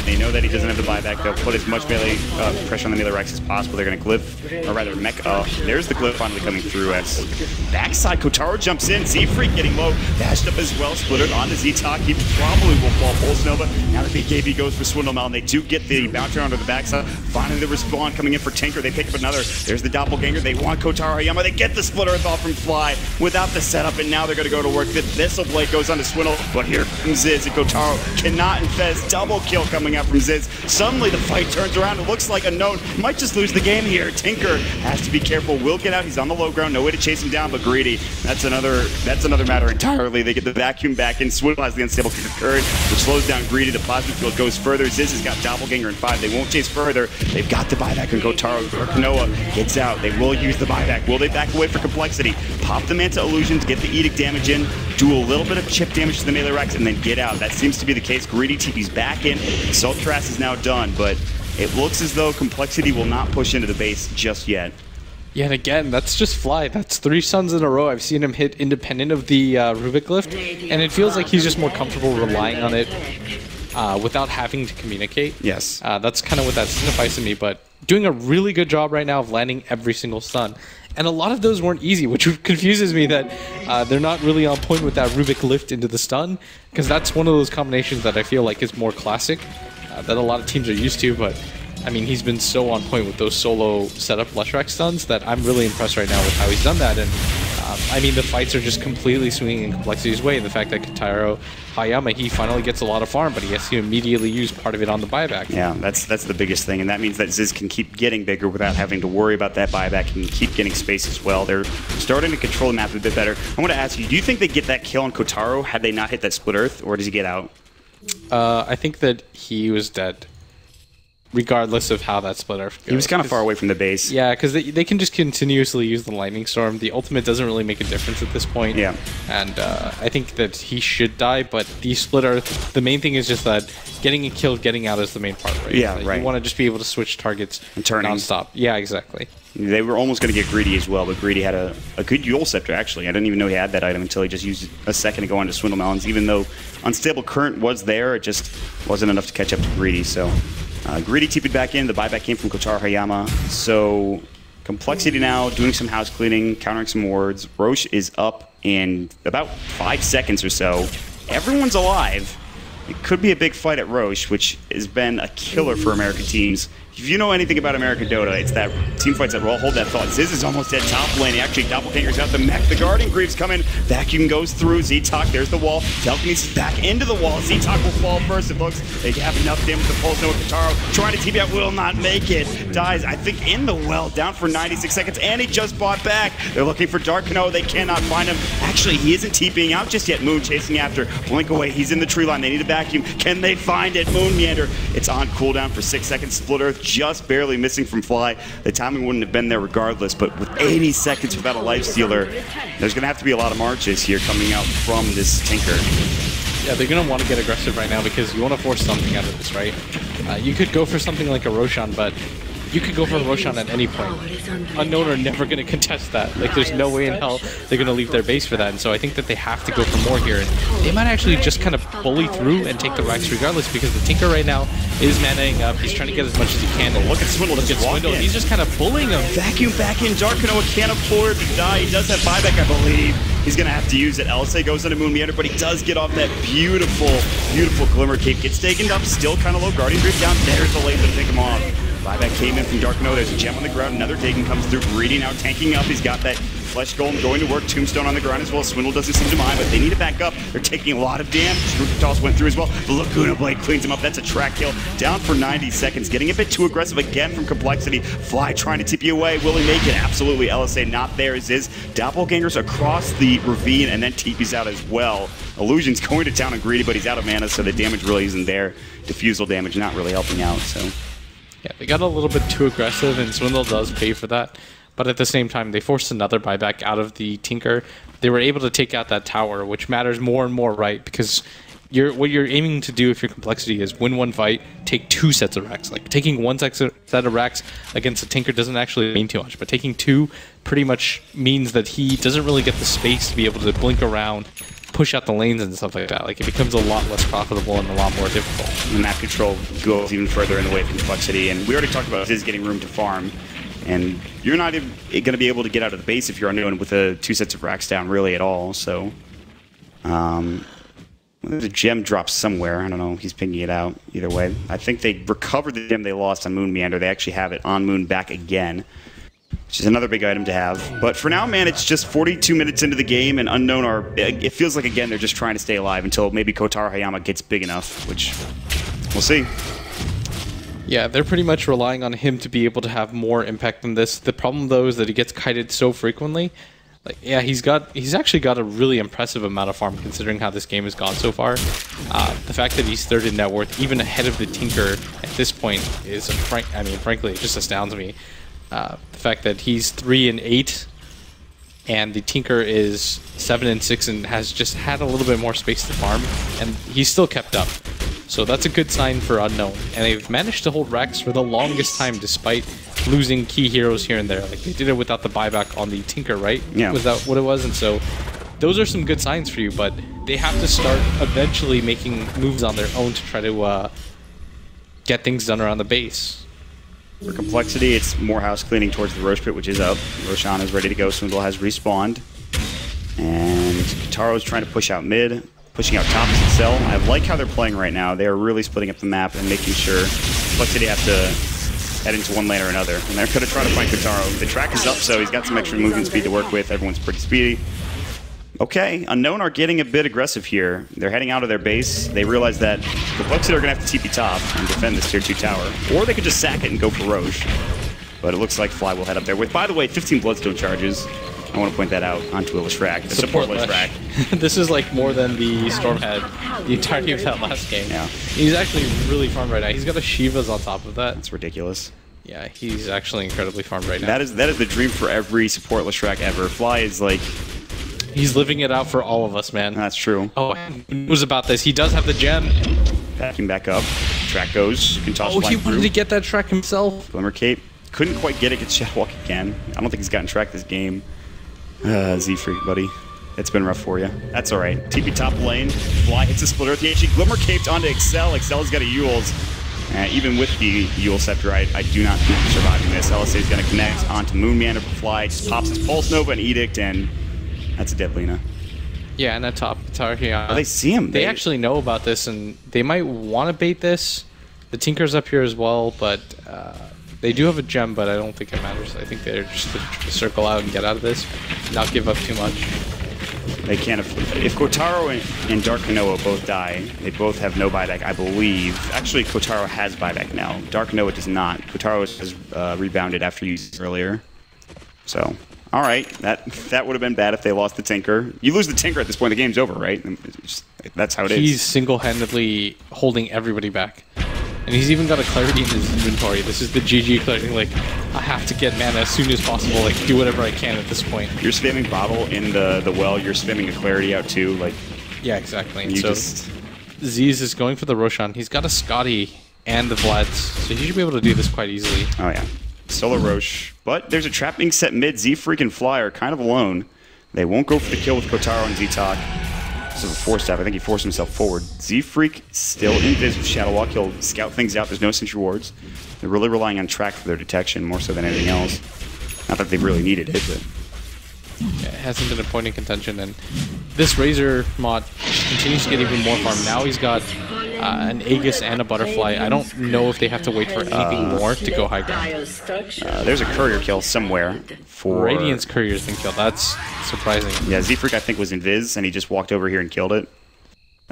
They know that he doesn't have the buyback. They'll put as much melee pressure on the melee Rex as possible. They're going to glyph, or rather mech. There's the glyph finally coming through. As backside, Kotaro jumps in. Z-Freak getting low, dashed up as well, split it onto Z-Talk. He probably will fall Pulse Nova. Now the BKB goes for Swindle Melon. They do get the bounty onto the backside. Finally the respawn coming in for Tinker. They pick up another. There's the doppelganger. They want Kotaro Hayama. They get the split earth off from Fly without the setup, and now they're going to go to work. The Thistle Blade goes onto Swindle, but here comes Ziz, and Kotaro cannot infest. Double kill coming out from Ziz. Suddenly the fight turns around. It looks like Unknown might just lose the game here. Tinker has to be careful. Will get out. He's on the low ground. No way to chase him down, but Greedy. That's another matter entirely. They get the vacuum back in. Swindle has the unstable current, which slows down Greedy. The plasma field goes further. Ziz has got doppelganger in 5. They won't chase further. They've got the buyback, and Kotaro Kanoa gets out. They will use the buyback. Will they back away for complexity? Pop the Manta Illusions, get the Edict damage in, do a little bit of chip damage to the melee Rex, and then get out. That seems to be the case. Greedy TP's back in. Assault Trass is now done, but it looks as though complexity will not push into the base just yet. Yeah, and again, that's just Fly. That's 3 stuns in a row. I've seen him hit independent of the Rubik lift, and it feels like he's just more comfortable relying on it without having to communicate. Yes. That's kind of what that signifies to me, but doing a really good job right now of landing every single stun. And a lot of those weren't easy, which confuses me that they're not really on point with that Rubik lift into the stun, because that's one of those combinations that I feel like is more classic, that a lot of teams are used to, but I mean, he's been so on point with those solo setup Leshrac stuns that I'm really impressed right now with how he's done that. And I mean, the fights are just completely swinging in Complexity's way. The fact that Kotaro Hayama, he finally gets a lot of farm, but he has to immediately use part of it on the buyback. Yeah, that's the biggest thing, and that means that Ziz can keep getting bigger without having to worry about that buyback and keep getting space as well. They're starting to control the map a bit better. I want to ask you, do you think they get that kill on Kotaro had they not hit that split earth, or does he get out? I think that he was dead, regardless of how that split earth goes. He was kind of far away from the base. Yeah, because they can just continuously use the Lightning Storm. The ultimate doesn't really make a difference at this point. Yeah. And I think that he should die, but the split earth, the main thing is just that getting a kill, getting out is the main part, right? Yeah, right. You want to just be able to switch targets and turning non-stop. Yeah, exactly. They were almost going to get Greedy as well, but Greedy had a good Yule Scepter, actually. I didn't even know he had that item until he just used a second to go onto Swindle Melons. Even though Unstable Current was there, it just wasn't enough to catch up to Greedy, so... Greedy TP'd back in, the buyback came from Kotaro Hayama, so Complexity now doing some house cleaning, countering some wards. Roche is up in about 5 seconds or so. Everyone's alive. It could be a big fight at Roche, which has been a killer for American teams. If you know anything about American Dota, it's that team fights that will hold that thought. Ziz is almost at top lane. He actually doppelgangers out the mech. The Guardian Greaves come in. Vacuum goes through. Z-Talk, there's the wall. Telekinesis back into the wall. Z-Talk will fall first. It looks they have enough damage to pulse. Noah Kotaro trying to TP out, will not make it. Dies, I think, in the well, down for 96 seconds, and he just bought back. They're looking for Dark Canoe. They cannot find him. Actually, he isn't TPing out just yet. Moon chasing after. Blink away. He's in the tree line. They need a vacuum. Can they find it? Moon Meander. It's on cooldown for 6 seconds. Split Earth just barely missing from Fly. The timing wouldn't have been there regardless, but with 80 seconds without a lifestealer, there's going to have to be a lot of marches here coming out from this Tinker. Yeah, they're going to want to get aggressive right now because you want to force something out of this, right? You could go for something like a Roshan, but you could go for a Roshan at any point. Unknown are never going to contest that. Like, there's no way in hell they're going to leave their base for that, and so I think that they have to go for more here, and they might actually just kind of bully through and take the Rex regardless, because the Tinker right now is manaing up. He's trying to get as much as he can. But look at Swindle. Look at Swindle. He's just kind of bullying him. Vacuum back in. Dark Canoa can't afford to die. He does have buyback, I believe. He's going to have to use it. LSA goes into Moon Meander, but he does get off that beautiful, beautiful Glimmer Cape. Gets taken up, still kind of low. Guardian Drift down. There's the lane to take him off. Buyback came in from Dark Canoa. There's a gem on the ground. Another Taken comes through. Greedy now tanking up. He's got that Flesh Golem going to work. Tombstone on the ground as well. Swindle doesn't seem to mind, but they need to back up. They're taking a lot of damage. Toss went through as well. The Laguna Blade cleans him up. That's a track kill. Down for 90 seconds. Getting a bit too aggressive again from Complexity. Fly trying to TP away. Will he make it? Absolutely. LSA not there as is. Doppelgangers across the ravine and then TP's out as well. Illusion's going to town on Greedy, but he's out of mana, so the damage really isn't there. Diffusal damage not really helping out, so... Yeah, they got a little bit too aggressive, and Swindle does pay for that. But at the same time, they forced another buyback out of the Tinker. They were able to take out that tower, which matters more and more, right? Because what you're aiming to do if your Complexity is win one fight, take 2 sets of Rex. Like, taking 1 set of Rex against a Tinker doesn't actually mean too much, but taking 2 pretty much means that he doesn't really get the space to be able to blink around, push out the lanes and stuff like that. Like, it becomes a lot less profitable and a lot more difficult. The map control goes even further in the way from Complexity, and we already talked about Ziz getting room to farm, and you're not even going to be able to get out of the base if you're Unknown with 2 sets of racks down really at all, so... there's a gem drop somewhere. I don't know. He's pinging it out. Either way, I think they recovered the gem they lost on Moon Meander. They actually have it on Moon back again, which is another big item to have. But for now, man, it's just 42 minutes into the game, and Unknown are... It feels like, again, they're just trying to stay alive until maybe Kotaro Hayama gets big enough, which we'll see. Yeah, they're pretty much relying on him to be able to have more impact than this. The problem, though, is that he gets kited so frequently. Like, yeah, he's actually got a really impressive amount of farm considering how this game has gone so far. The fact that he's 3rd in net worth, even ahead of the Tinker at this point, is frankly, it just astounds me. The fact that he's 3 and 8, and the Tinker is 7 and 6, and has just had a little bit more space to farm, and he's still kept up. So that's a good sign for Unknown, and they've managed to hold Rex for the longest time despite losing key heroes here and there. Like, they did it without the buyback on the Tinker, right? Yeah. Was that what it was? And so those are some good signs for you, but they have to start eventually making moves on their own to try to get things done around the base. For complexity, it's more house cleaning towards the Roche pit, which is up. Roshan is ready to go. Swindle has respawned. And Kotaro's trying to push out mid, pushing out top to Cell. I like how they're playing right now. They are really splitting up the map and making sure complexity have to head into one lane or another. And they're going to try to find Kotaro. The track is up, so he's got some extra movement speed to work with. Everyone's pretty speedy. Okay, Unknown are getting a bit aggressive here. They're heading out of their base. They realize that Complexity are going to have to TP top and defend this tier 2 tower. Or they could just sack it and go for Roche. But it looks like Fly will head up there with, by the way, 15 Bloodstone charges. I want to point that out onto Willis Rack, the supportless Rack. This is like more than the Storm had the entirety of that last game. Yeah. He's actually really farmed right now. He's got a Shivas on top of that. That's ridiculous. Yeah, he's actually incredibly farmed right now. That is the dream for every supportless Rack ever. Fly is like... He's living it out for all of us, man. That's true. Oh, who knows about this? He does have the gem. Backing back up. Track goes. You can toss he wanted to get that track himself. Glimmer Cape. Couldn't quite get it. Gets Shadowwalk again. I don't think he's gotten track this game. Z-Freak, buddy. It's been rough for you. That's alright. TP top lane. Fly hits a splitter at the HE. Glimmer Caped onto Excel. Excel's got a Yule's. Even with the Yule Scepter, I do not think he's surviving this. LSA is going to connect onto Moonman for Fly. Just pops his Pulse Nova and Edict, and that's a dead Lina. Yeah, and that top guitar here. Oh, they see him. They actually know about this, and they might want to bait this. The Tinker's up here as well, but they do have a gem, but I don't think it matters. I think they're just going to circle out and get out of this, not give up too much. They can't. If Kotaro and Dark Kanoa both die, they both have no buyback, I believe. Actually, Kotaro has buyback now. Dark Kanoa does not. Kotaro has rebounded after using earlier. So, all right, that would have been bad if they lost the Tinker. You lose the Tinker at this point, the game's over, right? That's how it is. He's single-handedly holding everybody back. And he's even got a Clarity in his inventory. This is the GG Clarity, like, I have to get mana as soon as possible, like, do whatever I can at this point. You're spamming Bottle in the well, you're spamming a Clarity out too, like... Yeah, exactly. You so, just... Ziz is going for the Roshan. He's got a Scotty and the Vlads, so he should be able to do this quite easily. Oh, yeah. Solo Roche. But there's a trap being set mid. Z-Freak and Fly are kind of alone. They won't go for the kill with Kotaro and Z-Talk. This is a 4-step. I think he forced himself forward. Z-Freak still invis with Shadowwalk. He'll scout things out. There's no sentry wards. They're really relying on track for their detection more so than anything else. Not that they really needed it, but... Yeah, it hasn't been a point in contention, and this Razor mod continues to get even more farm. Now he's got an Aegis and a Butterfly. I don't know if they have to wait for anything more to go high ground. There's a courier kill somewhere for... Radiant's courier's been killed. That's surprising. Yeah, Z-Freak I think was invis, and he just walked over here and killed it.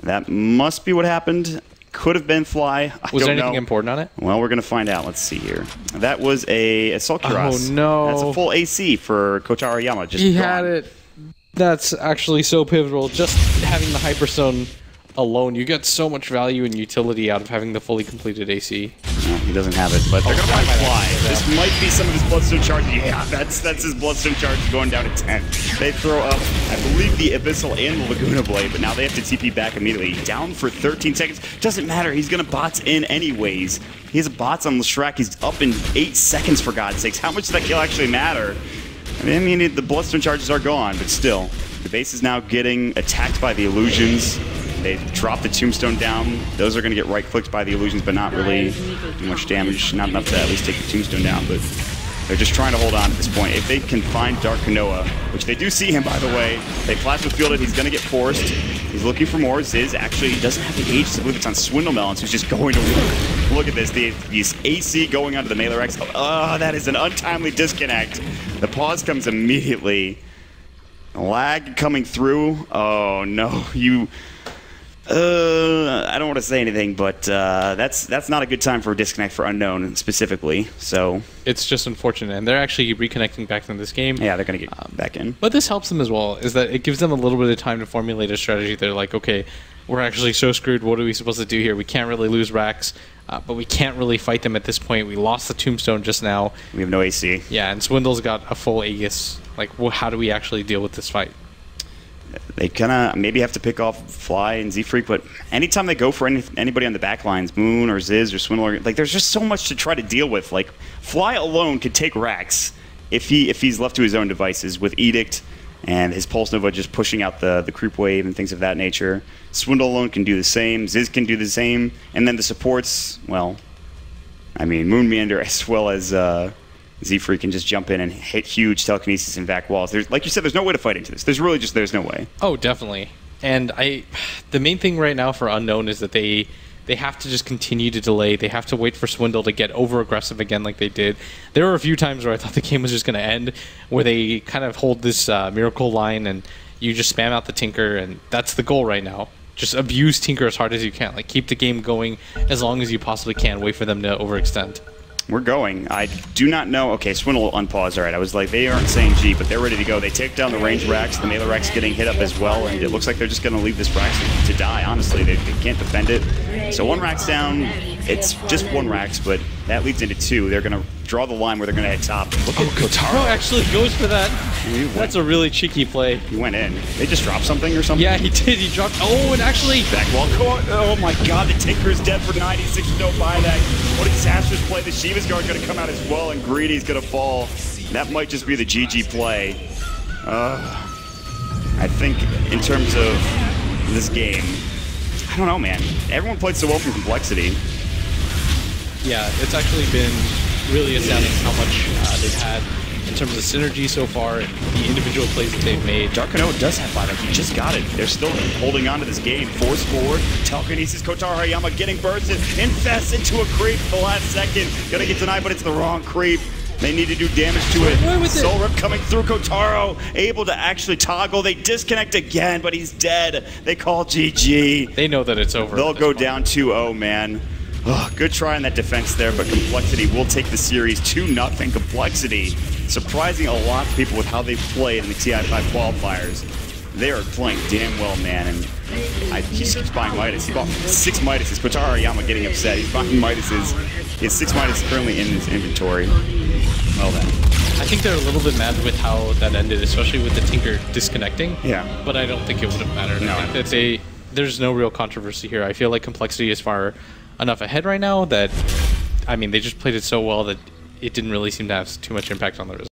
That must be what happened. Could have been Fly. Was there anything important on it? Well, we're going to find out. Let's see here. That was a Assault Cuirass. Oh, no. That's a full AC for Kotaro Yama. Just he gone. had it. That's actually so pivotal. Just having the Hyperstone alone, you get so much value and utility out of having the fully completed AC. No, he doesn't have it, but they're going to find Fly. This might be some of his Bloodstone charges. Yeah, that's his Bloodstone charges going down to 10. They throw up, I believe, the Abyssal and the Laguna Blade, but now they have to TP back immediately. Down for 13 seconds. Doesn't matter. He's going to bots in anyways. He has bots on Leshrac. He's up in 8 seconds, for God's sakes. How much does that kill actually matter? I mean, the Bloodstone charges are gone, but still. The base is now getting attacked by the illusions. They drop the Tombstone down. Those are going to get right-clicked by the illusions, but not really do much damage. Not enough to at least take the Tombstone down, but they're just trying to hold on at this point. If they can find Dark Kanoa, which they do see him, by the way, they plasma field it. He's going to get forced. He's looking for more. Ziz actually doesn't have the Aegis. I believe it's on Swindle Melons, who's just going to work. Look at this. These AC going onto the Melee Rex. Oh, that is an untimely disconnect. The pause comes immediately. Lag coming through. Oh, no. I don't want to say anything, but that's not a good time for a disconnect for Unknown specifically. So it's just unfortunate, and they're actually reconnecting back into this game. Yeah, they're going to get back in. But this helps them as well, is that it gives them a little bit of time to formulate a strategy. They're like, okay, we're actually so screwed. What are we supposed to do here? We can't really lose racks, but we can't really fight them at this point. We lost the Tombstone just now. We have no AC. Yeah, and Swindle's got a full Aegis. Like, well, how do we actually deal with this fight? They kind of maybe have to pick off Fly and Z-Freak, but anytime they go for anybody on the back lines, Moon or Ziz or Swindle, like there's just so much to try to deal with. Like Fly alone could take racks if he's left to his own devices with Edict And his Pulse Nova just pushing out the creep wave and things of that nature. Swindle alone can do the same. Ziz can do the same. And then the supports, well, I mean, Moon Meander as well as Z-Free can just jump in and hit huge telekinesis and back walls. There's, like you said, there's no way to fight into this. There's no way. Oh, definitely. And the main thing right now for Unknown is that they have to just continue to delay. They have to wait for Swindle to get over-aggressive again like they did. There were a few times where I thought the game was just going to end, where they kind of hold this Miracle line and you just spam out the Tinker, and that's the goal right now. Just abuse Tinker as hard as you can. Like, keep the game going as long as you possibly can. Wait for them to overextend. We're going. I do not know. Okay, Swindle unpause. All right, I was like, they aren't saying G, but they're ready to go. They take down the range racks. The melee racks getting hit up as well, and it looks like they're just going to leave this rack to die, honestly. They can't defend it. So one rack's down. It's just one racks, but that leads into two. They're going to draw the line where they're going to hit top. Look at Kotaro actually goes for that. That's a really cheeky play. He went in. They just dropped something or something? Yeah, he did. He dropped. Oh, and actually. Back wall. Oh my god, the Tinker's dead for 96. No buyback. What a disastrous play. The Shiva's Guard going to come out as well, and Greedy's going to fall. That might just be the GG play. I think in terms of this game, I don't know, man. Everyone played so well from Complexity. Yeah, it's actually been really astounding how much they've had in terms of synergy so far and the individual plays that they've made. Darkano does have buyback. He just got it. They're still holding on to this game. Force forward. Telekinesis. Kotaro Hariyama getting bursted. Infest into a creep at the last second. Gonna get denied, but it's the wrong creep. They need to do damage to it. Soul Rip coming through. Kotaro able to actually toggle. They disconnect again, but he's dead. They call GG. They know that it's over. They'll go down 2-0, man. Oh, good try on that defense there, but Complexity will take the series 2-0. Complexity surprising a lot of people with how they've played in the TI5 qualifiers. They are playing damn well, man, and he just keeps buying Midas. He bought 6 Midases. Kotaro Hariyama getting upset. He's buying Midases. He has 6 Midas currently in his inventory. Well then. I think they're a little bit mad with how that ended, especially with the Tinker disconnecting. Yeah. But I don't think it would have mattered. No. There's no real controversy here. I feel like Complexity is far enough ahead right now that, I mean, they just played it so well that it didn't really seem to have too much impact on the result.